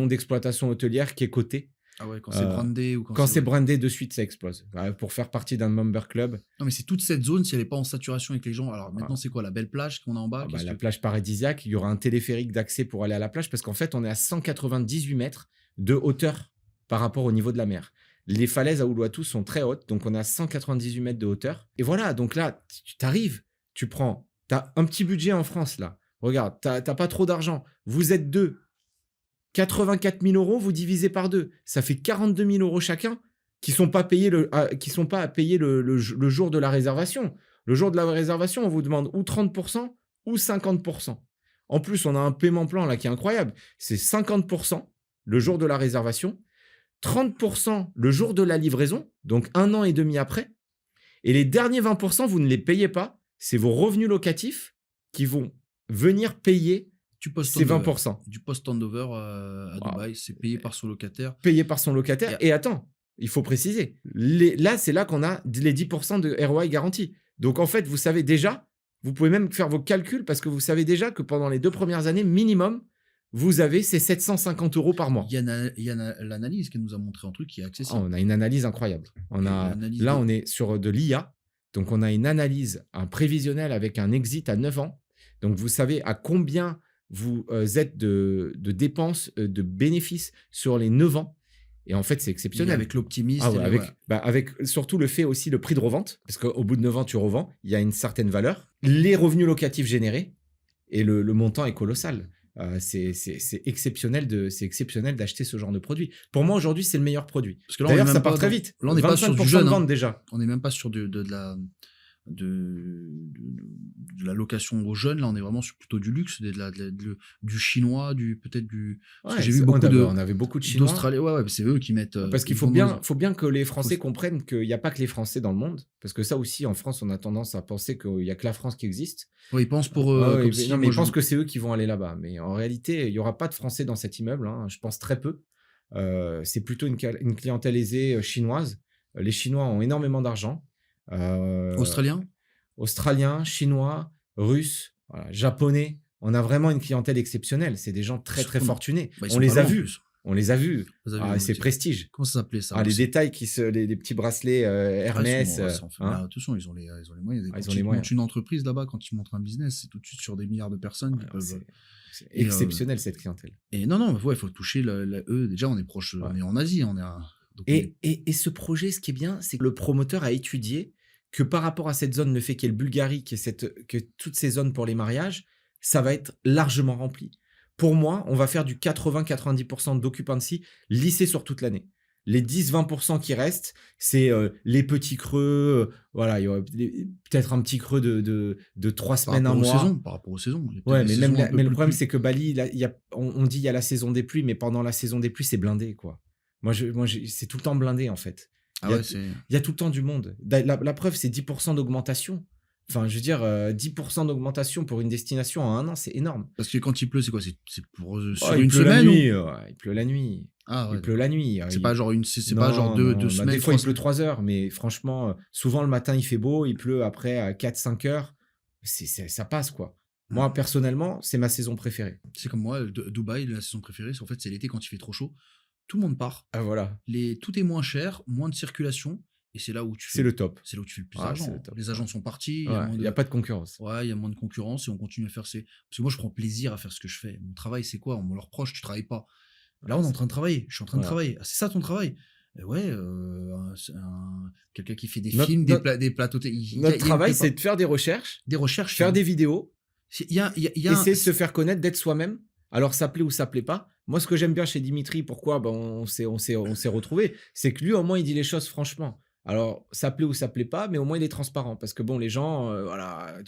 d'exploitation hôtelière qui est coté. Ah ouais, quand c'est brandé ou quand c'est brandé, de suite, ça explose. Pour faire partie d'un member club. Non, mais c'est toute cette zone, si elle n'est pas en saturation avec les gens. Alors maintenant, c'est quoi la belle plage qu'on a en bas? La plage paradisiaque, il y aura un téléphérique d'accès pour aller à la plage parce qu'en fait, on est à 198 mètres de hauteur par rapport au niveau de la mer. Les falaises à Uluwatu sont très hautes, donc on est à 198 mètres de hauteur. Et voilà, donc là, tu t'arrives, tu as un petit budget en France là. Regarde, t'as pas trop d'argent. Vous êtes 2. 84 000 €, vous divisez par 2. Ça fait 42 000 € chacun qui sont pas payés à payer le jour de la réservation. Le jour de la réservation, on vous demande ou 30% ou 50%. En plus, on a un paiement plan là qui est incroyable. C'est 50% le jour de la réservation, 30% le jour de la livraison, donc 1 an et demi après. Et les derniers 20%, vous ne les payez pas. C'est vos revenus locatifs qui vont venir payer ces 20%. Du post-handover à Dubaï, c'est payé par son locataire. Payé par son locataire. Et attends, il faut préciser. Là, c'est là qu'on a les 10% de ROI garantis. Donc, en fait, vous savez déjà, vous pouvez même faire vos calculs parce que vous savez déjà que pendant les 2 premières années, minimum, vous avez ces 750 € par mois. Il y a l'analyse qui nous a montré un truc qui est accessible. On a une analyse incroyable. On est sur de l'IA. Donc, on a une analyse, un prévisionnel avec un exit à 9 ans. Donc, vous savez à combien vous êtes de dépenses, de bénéfices sur les 9 ans. Et en fait, c'est exceptionnel. Avec l'optimisme. Avec surtout le fait aussi, le prix de revente. Parce qu'au bout de 9 ans, tu revends. Il y a une certaine valeur. Les revenus locatifs générés. Et le montant est colossal. C'est exceptionnel d'acheter ce genre de produit. Pour moi, aujourd'hui, c'est le meilleur produit. D'ailleurs, ça part très vite. Là, on n'est pas sur du jeune. De vente déjà. On n'est même pas sur de la location aux jeunes. Là, on est vraiment sur plutôt du luxe, du chinois, peut-être du. Parce que j'ai vu on avait beaucoup de Chinois. d'Australiens. Ouais, c'est eux qui mettent. Parce qu'il faut bien que les Français comprennent qu'il n'y a pas que les Français dans le monde. Parce que ça aussi, en France, on a tendance à penser qu'il n'y a que la France qui existe. Ouais, ils pensent pour eux. Ils pensent que c'est eux qui vont aller là-bas. Mais en réalité, il n'y aura pas de Français dans cet immeuble. Je pense très peu. C'est plutôt une clientèle aisée chinoise. Les Chinois ont énormément d'argent. Australiens, Chinois, Russes, Japonais. On a vraiment une clientèle exceptionnelle. C'est des gens très, très fortunés. On les a vus. C'est prestige. Comment ça s'appelait ça? Les détails, les petits bracelets Hermès. Attention, ils ont les moyens. Ils montent une entreprise là-bas, quand ils montrent un business, c'est tout de suite sur des milliards de personnes qui peuvent. C'est exceptionnel cette clientèle. Et non, il faut toucher eux. Déjà, on est proche, on est en Asie. Et ce projet, ce qui est bien, c'est que le promoteur a étudié que par rapport à cette zone, le fait qu'il y ait le Bulgarie, que toutes ces zones pour les mariages, ça va être largement rempli. Pour moi, on va faire du 80-90% d'occupancy lissé sur toute l'année. Les 10-20% qui restent, c'est les petits creux. Voilà, il y aurait peut-être un petit creux de 3 semaines, un mois. Par rapport aux saisons. Il y a peut-être Ouais, des mais, saisons un peu mais le plus problème, pluies. c'est que Bali, là, on dit il y a la saison des pluies, mais pendant la saison des pluies, c'est blindé, quoi. C'est tout le temps blindé, en fait. Ah Il y a, ouais, c'est. il y a tout le temps du monde. La preuve, c'est 10% d'augmentation. Enfin, je veux dire, 10% d'augmentation pour une destination en un an, c'est énorme. Parce que quand il pleut, c'est quoi? C'est pour sur Il une pleut la semaine nuit. Il pleut la nuit. Ah ouais. Il pleut la nuit. C'est pas genre c'est pas genre deux Bah, semaines. des fois, il 3 pleut semaines. 3 heures, mais franchement, souvent le matin, il fait beau, il pleut après à 4-5 heures. Ça passe, quoi. Moi, personnellement, c'est ma saison préférée. C'est comme moi, Dubaï, la saison préférée, en fait, c'est l'été quand il fait trop chaud. Tout le monde part. Ah, voilà. Tout est moins cher, moins de circulation. Et c'est là où tu C'est le top. c'est là où tu fais le plus Ouais, d'argent. c'est le top. Les agents sont partis. Il n'y a pas de concurrence. Ouais, il y a moins de concurrence et on continue à faire ces. Parce que moi, je prends plaisir à faire ce que je fais. Mon travail, c'est quoi? On me le reproche, tu travailles pas. Là, on est en train de travailler. Je suis en train de Voilà. travailler. Ah, c'est ça ton travail? Ouais, quelqu'un qui fait des Notre- films, notre- des plateaux. Notre travail, c'est de faire des recherches, des recherches. faire des vidéos, Il y a, essayer de se faire connaître, d'être soi-même. Alors, ça plaît ou ça plaît pas. Moi, ce que j'aime bien chez Dimitri, pourquoi on s'est retrouvés, c'est que lui, au moins, il dit les choses franchement. Alors, ça plaît ou ça plaît pas, mais au moins, il est transparent. Parce que bon, les gens, voilà,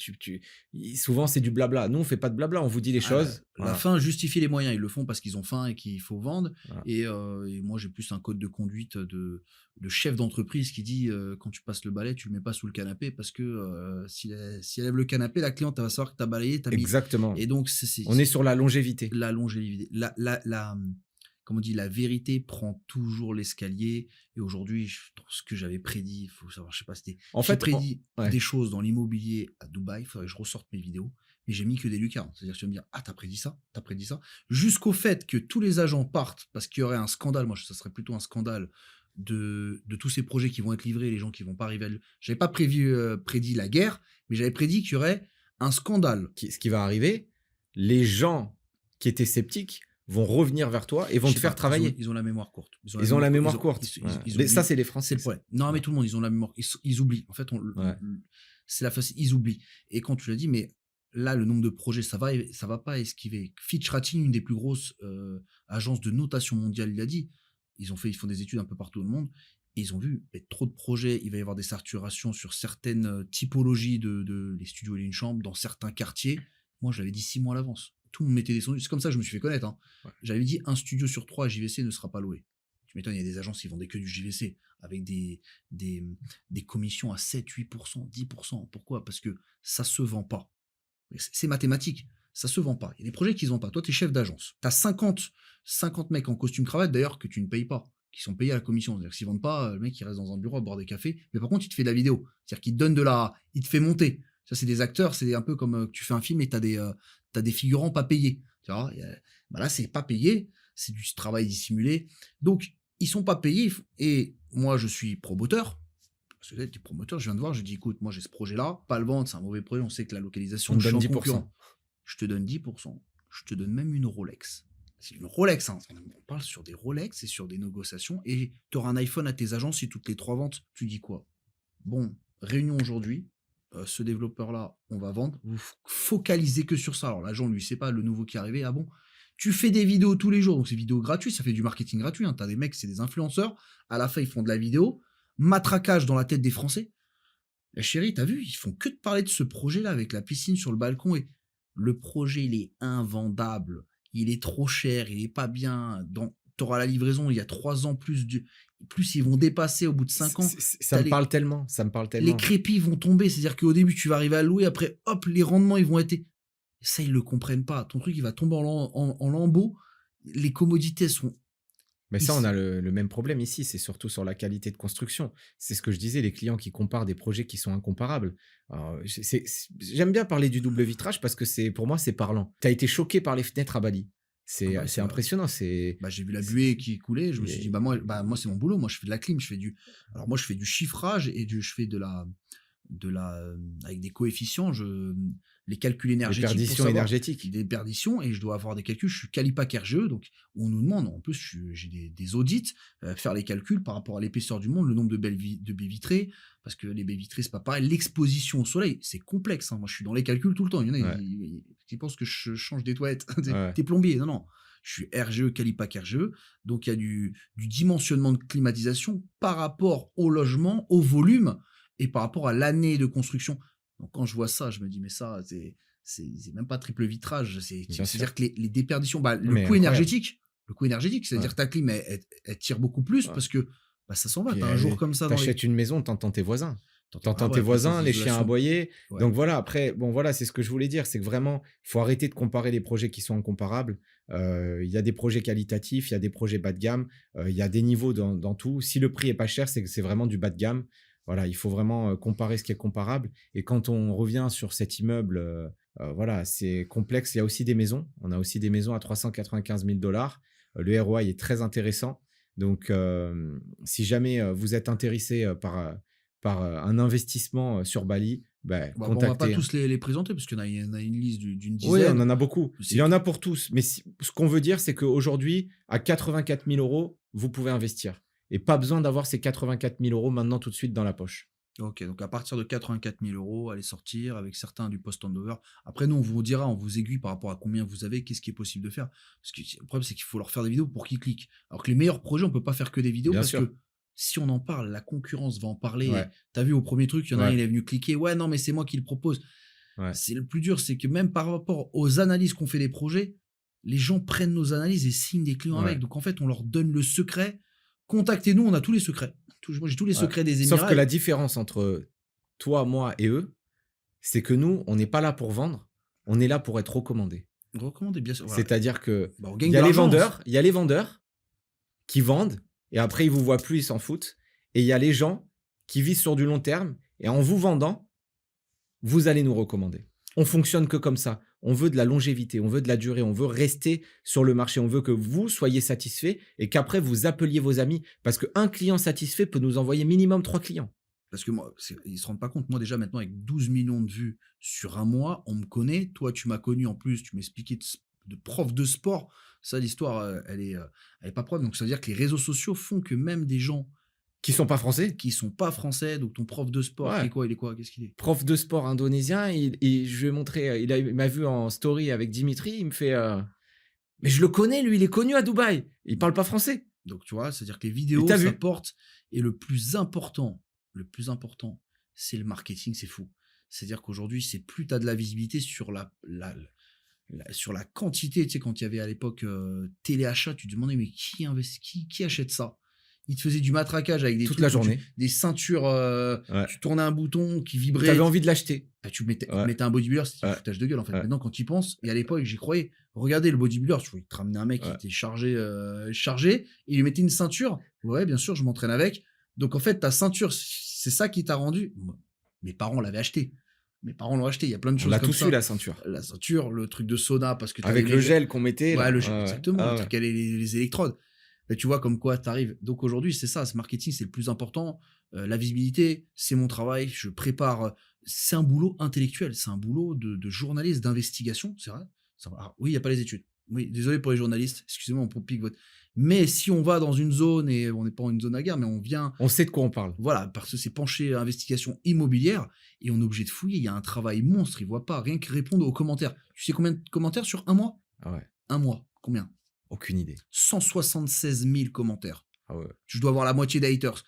souvent, c'est du blabla. Nous, on fait pas de blabla, on vous dit les choses. La Voilà. fin justifie les moyens. Ils le font parce qu'ils ont faim et qu'il faut vendre. Voilà. Et moi, j'ai plus un code de conduite de chef d'entreprise qui dit quand tu passes le balai, tu le mets pas sous le canapé parce que si elle lève le canapé, la cliente elle va savoir que tu as balayé, tu as mis. Exactement. Et donc, On est sur la longévité. la longévité. Comme on dit, la vérité prend toujours l'escalier. Et aujourd'hui, dans ce que j'avais prédit, il faut savoir, je sais pas, En j'ai fait, prédit ouais. des choses dans l'immobilier à Dubaï. Il faudrait que je ressorte mes vidéos. Mais j'ai mis que des lucarnes. C'est-à-dire que tu vas me dire, ah, t'as prédit ça. Jusqu'au fait que tous les agents partent parce qu'il y aurait un scandale. Moi, ça serait plutôt un scandale de tous ces projets qui vont être livrés, les gens qui vont pas arriver. J'avais pas prédit la guerre, mais j'avais prédit qu'il y aurait un scandale. Ce qui va arriver, les gens qui étaient sceptiques vont revenir vers toi et vont Je te sais faire pas, travailler. Ils ont la mémoire courte. Ils ont la mémoire courte. Ouais. Ils Mais ça, oublient. c'est les C'est Français. le problème. Non, mais tout le monde, ils ont la mémoire. Ils oublient. En fait, Ouais. c'est la facile. Ils oublient. Et quand tu l'as dit, mais là, le nombre de projets, ça va pas esquiver. Fitch Ratings, une des plus grosses agences de notation mondiale, il a dit. Ils font des études un peu partout dans le monde. Et ils ont vu trop de projets. Il va y avoir des saturations sur certaines typologies de les studios et une chambre dans certains quartiers. Moi, je l'avais dit 6 mois à l'avance. Tout me mettait des sondages. C'est comme ça que je me suis fait connaître. Hein. Ouais. J'avais dit un studio sur 3 JVC ne sera pas loué. Tu m'étonnes, il y a des agences qui vendaient que du JVC avec des commissions à 7, 8%, 10%. Pourquoi? Parce que ça se vend pas. C'est mathématique. Ça se vend pas. Il y a des projets qui se vendent pas. Toi, tu es chef d'agence. Tu as 50 mecs en costume cravate, d'ailleurs, que tu ne payes pas, qui sont payés à la commission. C'est-à-dire que s'ils vendent pas, le mec, il reste dans un bureau à boire des cafés. Mais par contre, il te fait de la vidéo. C'est-à-dire qu'il te donne il te fait monter. Ça, c'est des acteurs. C'est un peu comme tu fais un film et tu as des figurants pas payés. Tu vois, bah là, c'est pas payé. C'est du travail dissimulé. Donc, ils sont pas payés. Et moi, je suis promoteur. Parce que là, tu es promoteur, je viens de voir, je dis, écoute, moi, j'ai ce projet-là. Pas le vendre, c'est un mauvais projet. On sait que la localisation, On te je suis donne en 10%. concurrent. Je te donne 10%. Je te donne même une Rolex. C'est une Rolex. Hein. On parle sur des Rolex et sur des négociations. Et tu auras un iPhone à tes agences si toutes les 3 ventes, tu dis quoi? Bon, réunion aujourd'hui. Ce développeur-là, on va vendre. Vous focalisez que sur ça. Alors, l'agent, lui, c'est pas le nouveau qui est arrivé. Ah bon? Tu fais des vidéos tous les jours. Donc, c'est vidéos gratuites. Ça fait du marketing gratuit. Hein. Tu as des mecs, c'est des influenceurs. À la fin, ils font de la vidéo. Matraquage dans la tête des Français. La chérie, t'as vu? Ils font que de parler de ce projet-là avec la piscine sur le balcon. Et le projet, il est invendable. Il est trop cher. Il est pas bien. T'auras la livraison il y a 3 ans plus ils vont dépasser au bout de 5 ans. Ça me parle tellement. Les crépis vont tomber. C'est-à-dire qu'au début, tu vas arriver à louer. Après, hop, les rendements, ils vont être. Ça, ils le comprennent pas. Ton truc, il va tomber en lambeaux. Les commodités sont. Mais ça, on a le même problème ici. C'est surtout sur la qualité de construction. C'est ce que je disais, les clients qui comparent des projets qui sont incomparables. Alors, j'aime bien parler du double vitrage parce que pour moi, c'est parlant. Tu as été choqué par les fenêtres à Bali. C'est impressionnant. J'ai vu la buée qui coulait. Je me suis dit, moi, c'est mon boulot. Moi, je fais de la clim. Alors, moi, je fais du chiffrage et je fais avec des coefficients, les calculs énergétiques. Les perditions énergétiques. Des perditions, et je dois avoir des calculs. Je suis Calipac RGE, donc on nous demande, en plus, j'ai des audits, faire les calculs par rapport à l'épaisseur du monde, le nombre de baies vitrées, parce que les baies vitrées, c'est pas pareil. L'exposition au soleil, c'est complexe. Hein. Moi, je suis dans les calculs tout le temps. Il y en a qui pensent que je change des toilettes. T'es plombier. Non. Je suis RGE, Calipac RGE. Donc, il y a du dimensionnement de climatisation par rapport au logement, au volume et par rapport à l'année de construction. Donc, quand je vois ça, je me dis, mais ça, c'est même pas triple vitrage. Bien sûr. C'est-à-dire que les déperditions, Mais le coût incroyable. énergétique, c'est-à-dire Ouais. que ta clim, elle tire beaucoup plus Ouais. parce que ça s'en va. Puis, Tu as un jour comme ça dans les. t'achètes une maison, t'entends tes voisins. T'entends Ah ouais, tes après, ça, voisins, les chiens l'isolation. aboyer. Ouais. Donc voilà, après, bon voilà, c'est ce que je voulais dire, c'est que vraiment, il faut arrêter de comparer les projets qui sont incomparables. Il y a des projets qualitatifs, il y a des projets bas de gamme, il y a des niveaux dans tout. Si le prix est pas cher, c'est que c'est vraiment du bas de gamme. Voilà, il faut vraiment comparer ce qui est comparable. Et quand on revient sur cet immeuble, voilà, c'est complexe. Il y a aussi des maisons. On a aussi des maisons à 395 000 $. Le ROI est très intéressant. Donc, si jamais vous êtes intéressé par un investissement sur Bali, ben, Bon, on va pas contactez. tous les présenter parce qu'il y en a une liste d'une Oui, dizaine. on en a beaucoup. C'est- Il y en a pour tous. Mais ce qu'on veut dire, c'est qu'aujourd'hui, à 84 000 €, vous pouvez investir. Et pas besoin d'avoir ces 84 000 € maintenant tout de suite dans la poche. Ok, donc à partir de 84 000 €, allez sortir avec certains du post-handover. Après, nous, on vous dira, on vous aiguille par rapport à combien vous avez, qu'est-ce qui est possible de faire. Parce que le problème, c'est qu'il faut leur faire des vidéos pour qu'ils cliquent. Alors que les meilleurs projets, on peut pas faire que des vidéos Bien parce sûr. que si on en parle, la concurrence va en parler. Ouais. Tu as vu au premier truc, il y en a un, Ouais. il est venu cliquer. Ouais, non, mais c'est moi qui le propose. Ouais. C'est le plus dur, c'est que même par rapport aux analyses qu'on fait des projets, les gens prennent nos analyses et signent des clients Ouais. avec. Donc en fait, on leur donne le secret. Contactez-nous, on a tous les secrets. Moi, j'ai tous les Ouais. secrets des Émirats. Sauf que la différence entre toi, moi et eux, c'est que nous, on n'est pas là pour vendre, on est là pour être recommandé. Recommandez bien sûr. Voilà. C'est-à-dire que Bah, on il gagne y de a les l'argent. vendeurs, il y a les vendeurs qui vendent et après ils vous voient plus, ils s'en foutent. Et il y a les gens qui visent sur du long terme et en vous vendant, vous allez nous recommander. On fonctionne que comme ça. On veut de la longévité, on veut de la durée, on veut rester sur le marché, on veut que vous soyez satisfait et qu'après vous appeliez vos amis parce qu'un client satisfait peut nous envoyer minimum 3 clients. Parce que moi, ils se rendent pas compte. Moi, déjà, maintenant, avec 12 millions de vues sur un mois, on me connaît. Toi, tu m'as connu en plus. Tu m'expliquais de prof de sport. Ça, l'histoire, elle est pas preuve. Donc, ça veut dire que les réseaux sociaux font que même des gens Qui sont pas français. qui sont pas français, donc ton prof de sport, Ouais. il est quoi Qu'est-ce qu'il est? Prof de sport indonésien, je lui ai montré, il m'a vu en story avec Dimitri, il me fait mais je le connais, lui, il est connu à Dubaï. Il parle pas français. Donc, tu vois, c'est-à-dire que les vidéos, t'as ça vu porte. Et le plus important, c'est le marketing, c'est fou. C'est-à-dire qu'aujourd'hui, c'est plus tu as de la visibilité sur sur la quantité. Tu sais, quand il y avait à l'époque téléachat, tu te demandais, mais qui achète ça? Il te faisait du matraquage avec des Toute trucs la où journée. des ceintures, Ouais. tu tournais un bouton qui vibrait. T'avais envie de l'acheter. Ah, tu mettais Ouais. un bodybuilder, c'était un Ouais. foutage de gueule en fait. Ouais. Maintenant, quand tu y penses, et à l'époque, j'y croyais. Regardez le bodybuilder, tu vois, il te ramenait un mec qui Ouais. était chargé, il lui mettait une ceinture. Ouais, bien sûr, je m'entraîne avec. Donc en fait, ta ceinture, c'est ça qui t'a rendu. Mes parents l'avaient acheté. Mes parents l'ont acheté. Il y a plein de On choses l'a comme tous ça. eu, la ceinture. La ceinture, le truc de sauna, parce que Avec t'avais le les- gel qu'on mettait. Ouais, là. le gel, Ouais. exactement. Ah Le ouais. truc, les électrodes. Mais tu vois comme quoi t'arrives. Donc aujourd'hui, c'est ça, ce marketing, c'est le plus important. La visibilité, c'est mon travail. Je prépare. C'est un boulot intellectuel. C'est un boulot de journaliste, d'investigation. C'est vrai. Oui, il n'y a pas les études. Oui, désolé pour les journalistes. Excusez-moi, on pique votre. Mais si on va dans une zone, et on n'est pas en une zone à guerre, mais on vient. On sait de quoi on parle. Voilà, parce que c'est penché à investigation immobilière et on est obligé de fouiller. Il y a un travail monstre. Ils ne voient pas rien que répondre aux commentaires. Tu sais combien de commentaires sur un mois? Ah ouais. Un mois. Combien? Aucune idée. 176 000 commentaires. Ah ouais. Je dois avoir la moitié des haters.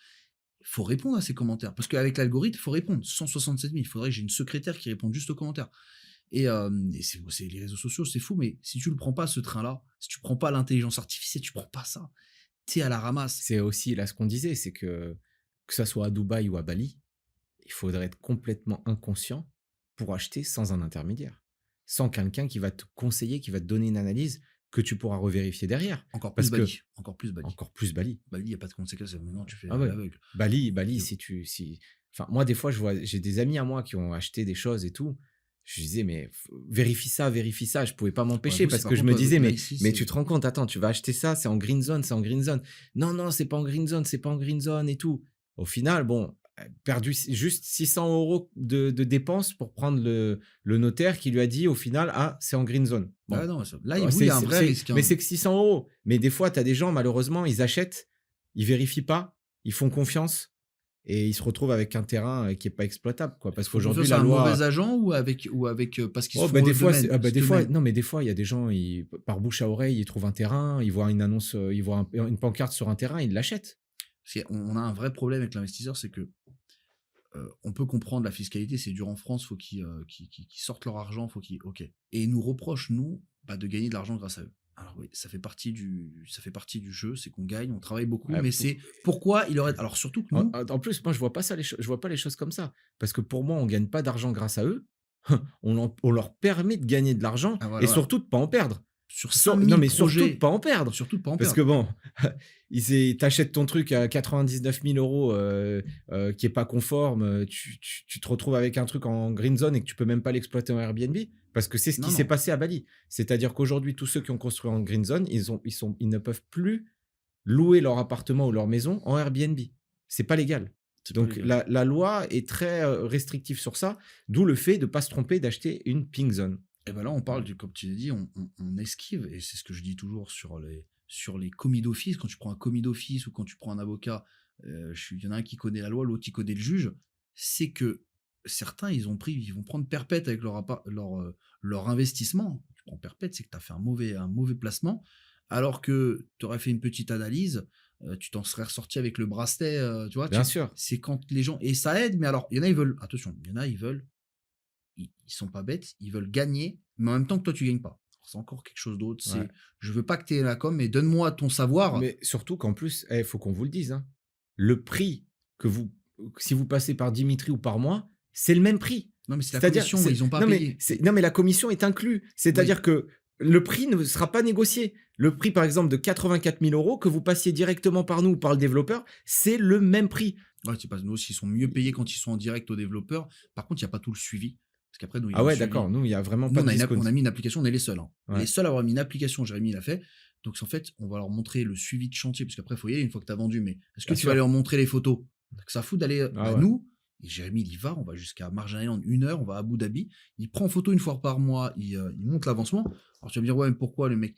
Il faut répondre à ces commentaires. Parce qu'avec l'algorithme, il faut répondre. 167 000. Il faudrait que j'ai une secrétaire qui réponde juste aux commentaires. Et c'est les réseaux sociaux, c'est fou. Mais si tu ne prends pas ce train-là, si tu ne prends pas l'intelligence artificielle, tu ne prends pas ça. Tu es à la ramasse. C'est aussi là ce qu'on disait, c'est que ça soit à Dubaï ou à Bali, il faudrait être complètement inconscient pour acheter sans un intermédiaire. Sans quelqu'un qui va te conseiller, qui va te donner une analyse que tu pourras revérifier derrière. Encore Parce plus que- Bali. Encore plus Bali. Encore plus Bali. Bali, il n'y a pas de conséquences. Maintenant, tu fais Ah ouais. l'aveugle. Bali, enfin, moi, des fois, j'ai des amis à moi qui ont acheté des choses et tout. Je disais, mais vérifie ça. Je pouvais pas m'empêcher Ouais, parce par que je contre, me disais, là, mais, ici, mais c'est- tu te rends compte, attends, tu vas acheter ça, c'est en green zone. Non, c'est pas en green zone et tout. Au final, bon, perdu juste 600 € de dépenses pour prendre le notaire qui lui a dit au final, ah, c'est en green zone. Bon. Ah non, là, Ouais, il y a un vrai risque. hein. Mais c'est que 600 €. Mais des fois, tu as des gens, malheureusement, ils achètent, ils vérifient pas, ils font confiance. et il se retrouve avec un terrain qui est pas exploitable, quoi. Parce Faut qu'on qu'aujourd'hui, fasse la un loi. mauvais agent ou avec parce qu'ils se Oh, font bah, des eux fois, d'eux-mêmes, des fois, non, mais des fois, il y a des gens, par bouche à oreille, ils trouvent un terrain, ils voient une annonce, ils voient une pancarte sur un terrain, ils l'achètent. On a un vrai problème avec l'investisseur, c'est que on peut comprendre la fiscalité, c'est dur en France, faut qu'ils sortent leur argent, faut qu'ils ok. Et ils nous reprochent, nous, bah, de gagner de l'argent grâce à eux. Alors oui, ça fait partie du jeu, c'est qu'on gagne, on travaille beaucoup, Ouais, mais c'est pourquoi il aurait. Alors surtout que nous, en plus, moi, je vois pas ça, je vois pas les choses comme ça. Parce que pour moi, on gagne pas d'argent grâce à eux. On leur permet de gagner de l'argent ah, et voilà, voilà. surtout de pas en perdre. Sur Non, 5000 mais surtout de projets, pas en perdre. surtout de pas en Parce perdre. que bon, t'achètes ton truc à 99 000 euros qui est pas conforme, tu te retrouves avec un truc en green zone et que tu peux même pas l'exploiter en Airbnb. Parce que c'est ce qui Non, s'est non. passé à Bali. C'est-à-dire qu'aujourd'hui, tous ceux qui ont construit en green zone, ils ne peuvent plus louer leur appartement ou leur maison en Airbnb. C'est pas légal. C'est pas Donc légal. la loi est très restrictive sur ça, d'où le fait de pas se tromper d'acheter une pink zone. Et ben là, on parle comme tu l'as dit, on esquive, et c'est ce que je dis toujours sur les commis d'office. Quand tu prends un commis d'office ou quand tu prends un avocat, il y en a un qui connaît la loi, l'autre qui connaît le juge. C'est que certains, ils vont prendre perpète avec leur investissement. Tu prends perpète, c'est que tu as fait un mauvais placement, alors que tu aurais fait une petite analyse, tu t'en serais ressorti avec le bracelet, tu vois. Bien sûr. C'est quand les gens. Et ça aide, mais alors, il y en a, ils veulent. Attention, il y en a, ils sont pas bêtes, ils veulent gagner, mais en même temps que toi, tu gagnes pas. C'est encore quelque chose d'autre. Ouais. Je veux pas que tu aies la com, mais donne-moi ton savoir. Mais surtout qu'en plus, il faut qu'on vous le dise, hein, le prix si vous passez par Dimitri ou par moi, c'est le même prix. Non, mais c'est la C'est-à-dire, commission, ils ont pas à non, mais payer. non, mais la commission est inclue. C'est-à-dire que le prix ne sera pas négocié. Le prix, par exemple, de 84 000 euros, que vous passiez directement par nous ou par le développeur, c'est le même prix. Ouais, c'est pas nous aussi, ils sont mieux payés quand ils sont en direct aux développeurs. Par contre, il n'y a pas tout le suivi. Parce qu'après, nous, il y a Ah le ouais, suivi. d'accord. Nous, il n'y a vraiment Nous, pas on de a, discount. on a mis une application, on est les seuls. Hein. Ouais. Les seuls à avoir mis une application, Jérémy l'a fait. Donc, en fait, on va leur montrer le suivi de chantier, parce qu'après, il faut y aller une fois que tu as vendu. Mais est-ce que Bien tu sûr. vas leur montrer les photos? Que ça fout d'aller. Ah ouais. Nous, et Jérémy, il y va, on va jusqu'à Marjan Island 1 heure, on va à Abu Dhabi. Il prend photo une fois par mois, il monte l'avancement. Alors, tu vas me dire, ouais, mais pourquoi le mec.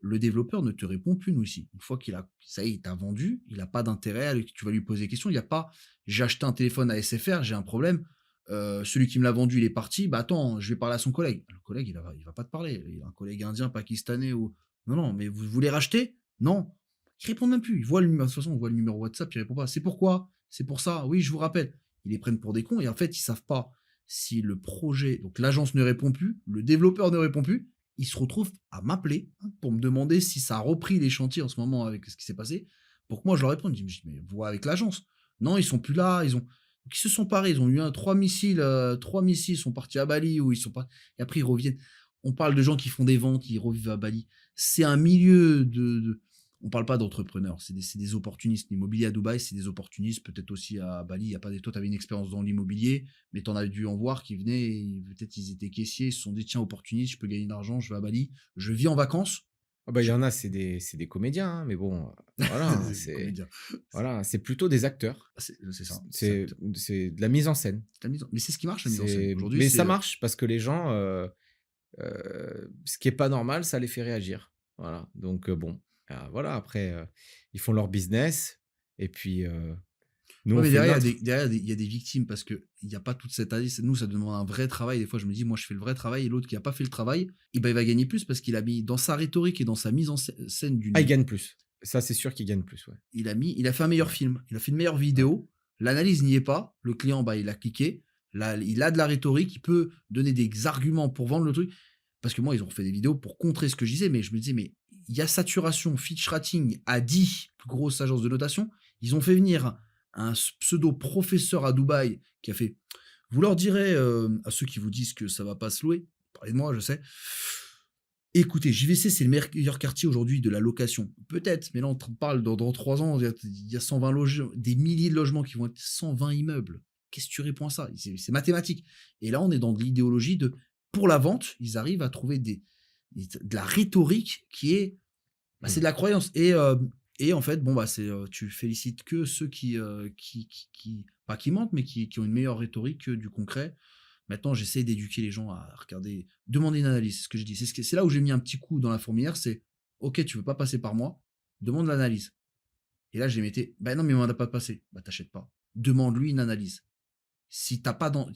Le développeur ne te répond plus, nous, ici. Une fois ça y est, il t'a vendu, il n'a pas d'intérêt, tu vas lui poser des questions. Il n'y a pas, j'ai acheté un téléphone à SFR, j'ai un problème. Celui qui me l'a vendu, il est parti. Bah attends, je vais parler à son collègue. Le collègue, il va pas te parler. Il a un collègue indien, pakistanais ou. Non, mais vous voulez racheter? Non. Il répond même plus. De toute façon, on voit le numéro WhatsApp, il répond pas. C'est pourquoi? C'est pour ça. Oui, je vous rappelle. Ils les prennent pour des cons et en fait, ils savent pas si le projet. Donc l'agence ne répond plus, le développeur ne répond plus. Ils se retrouvent à m'appeler pour me demander si ça a repris les chantiers en ce moment avec ce qui s'est passé. Pour que moi, je leur réponde. Je dis, mais vois avec l'agence. Non, ils sont plus là. Donc, ils se sont parés. Ils ont eu 3 missiles. 3 missiles sont partis à Bali où ils sont pas. Et après, ils reviennent. On parle de gens qui font des ventes, ils revivent à Bali. C'est un milieu de. On parle pas d'entrepreneurs, c'est des opportunistes. L'immobilier à Dubaï, c'est des opportunistes. Peut-être aussi à Bali, il y a pas des. Toi, tu avais une expérience dans l'immobilier, mais tu en as dû en voir qui venaient. Peut-être ils étaient caissiers, ils se sont dit tiens, opportuniste, je peux gagner de l'argent, je vais à Bali, je vis en vacances. Ah bah, il y en a, c'est des comédiens, hein, mais bon, voilà, c'est plutôt des acteurs. C'est ça. C'est de la mise en scène. Mais c'est ce qui marche, la mise en scène. Aujourd'hui, Mais ça marche parce que les gens, ce qui est pas normal, ça les fait réagir. Voilà. Donc bon, voilà. Après, ils font leur business et puis nous on mais fait derrière, notre. il y a des victimes parce qu'il n'y a pas toute cette analyse. Nous, ça demande un vrai travail. Des fois, je me dis, moi, je fais le vrai travail et l'autre qui n'a pas fait le travail, et ben, il va gagner plus parce qu'il a mis dans sa rhétorique et dans sa mise en scène d'une. Ah, il gagne plus. Ça, c'est sûr qu'il gagne plus. Ouais. Il a fait un meilleur film, il a fait une meilleure vidéo. L'analyse n'y est pas. Le client, bah, il a cliqué. Là, il a de la rhétorique. Il peut donner des arguments pour vendre le truc. Parce que moi, ils ont fait des vidéos pour contrer ce que je disais, mais je me disais, mais il y a saturation, Fitch Rating à 10 plus grosses agences de notation. Ils ont fait venir un pseudo-professeur à Dubaï qui a fait. Vous leur direz à ceux qui vous disent que ça va pas se louer, parlez de moi, je sais. Écoutez, JVC, c'est le meilleur quartier aujourd'hui de la location. Peut-être, mais là, on parle dans 3 ans, il y a 120 logements, des milliers de logements qui vont être 120 immeubles. Qu'est-ce que tu réponds à ça? C'est mathématique. Et là, on est dans de l'idéologie de. Pour la vente, ils arrivent à trouver de la rhétorique qui est. Bah, c'est de la croyance. Et en fait, bon, bah, tu félicites que ceux qui pas qui mentent, mais qui ont une meilleure rhétorique que du concret. Maintenant, j'essaie d'éduquer les gens à regarder, demander une analyse, c'est ce que je dis. C'est là où j'ai mis un petit coup dans la fourmilière, c'est ok, tu veux pas passer par moi, demande l'analyse. Et là, j'ai mis, bah non, mais on n'a pas passé. Bah, t'achètes pas. demande-lui une analyse. Si t'as pas dans...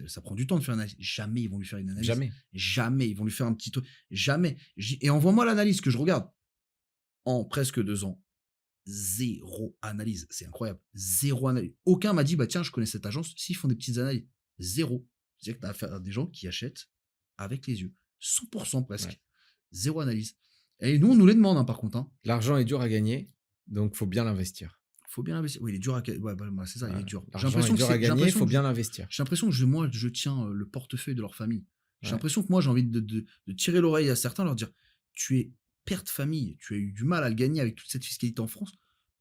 Ça prend du temps de faire une analyse. Jamais ils vont lui faire une analyse. Jamais. Jamais. Ils vont lui faire un petit truc. Jamais. Et envoie-moi l'analyse que je regarde. En presque 2 ans, 0 analyse. C'est incroyable. 0 analyse. Aucun m'a dit, bah tiens, je connais cette agence. S'ils font des petites analyses. 0. C'est-à-dire que tu as affaire à des gens qui achètent avec les yeux. 100% presque. Ouais. 0 analyse. Et nous, on nous les demande, hein, par contre. Hein. L'argent est dur à gagner, donc faut bien l'investir. Faut bien investir. Oui, il est dur à... Ouais, c'est ça, il est dur. L'argent est dur à gagner, il faut bien l'investir. J'ai l'impression que moi, je tiens le portefeuille de leur famille. J'ai Ouais. l'impression que moi, j'ai envie de tirer l'oreille à certains, leur dire, tu es père de famille, tu as eu du mal à le gagner avec toute cette fiscalité en France,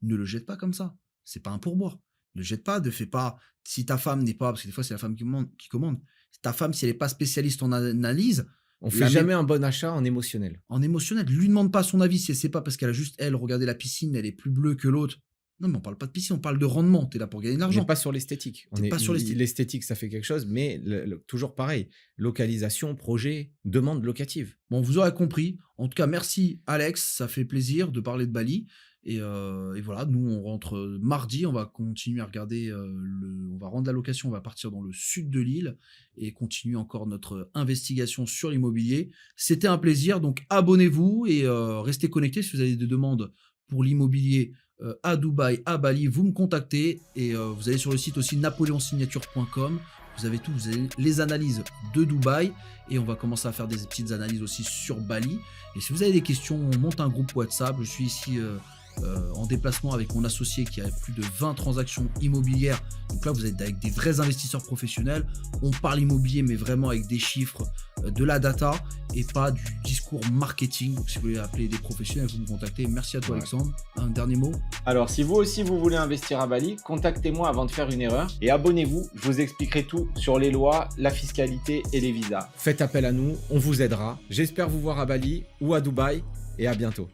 ne le jette pas comme ça. C'est pas un pourboire. Ne le jette pas, ne fais pas... Si ta femme n'est pas... Parce que des fois, c'est la femme qui commande. Si ta femme, si elle n'est pas spécialiste en analyse... On fait jamais un bon achat en émotionnel. En émotionnel, lui demande pas son avis si elle sait pas parce qu'elle a juste, elle, regardé la piscine, elle est plus bleue que l'autre. Non, mais on parle pas de piscine, on parle de rendement. Tu es là pour gagner de On l'argent. n'est pas sur l'esthétique. L'esthétique, ça fait quelque chose, mais toujours pareil. Localisation, projet, demande locative. Bon, vous aurez compris. En tout cas, merci Alex, ça fait plaisir de parler de Bali. Et voilà, nous on rentre mardi, on va continuer à regarder, on va rendre la location, on va partir dans le sud de l'île et continuer encore notre investigation sur l'immobilier. C'était un plaisir, donc abonnez-vous et restez connectés si vous avez des demandes pour l'immobilier à Dubaï, à Bali, vous me contactez et vous allez sur le site aussi napoleonsignature.com. Vous avez tout, vous avez les analyses de Dubaï et on va commencer à faire des petites analyses aussi sur Bali. Et si vous avez des questions, on monte un groupe WhatsApp. Je suis ici en déplacement avec mon associé qui a plus de 20 transactions immobilières. Donc là, vous êtes avec des vrais investisseurs professionnels. On parle immobilier, mais vraiment avec des chiffres, de la data et pas du discours marketing. Donc si vous voulez appeler des professionnels, vous me contactez. Merci à toi, Alexandre. Un dernier mot? Alors, si vous aussi vous voulez investir à Bali, contactez-moi avant de faire une erreur et abonnez-vous. Je vous expliquerai tout sur les lois, la fiscalité et les visas. Faites appel à nous, on vous aidera. J'espère vous voir à Bali ou à Dubaï et à bientôt.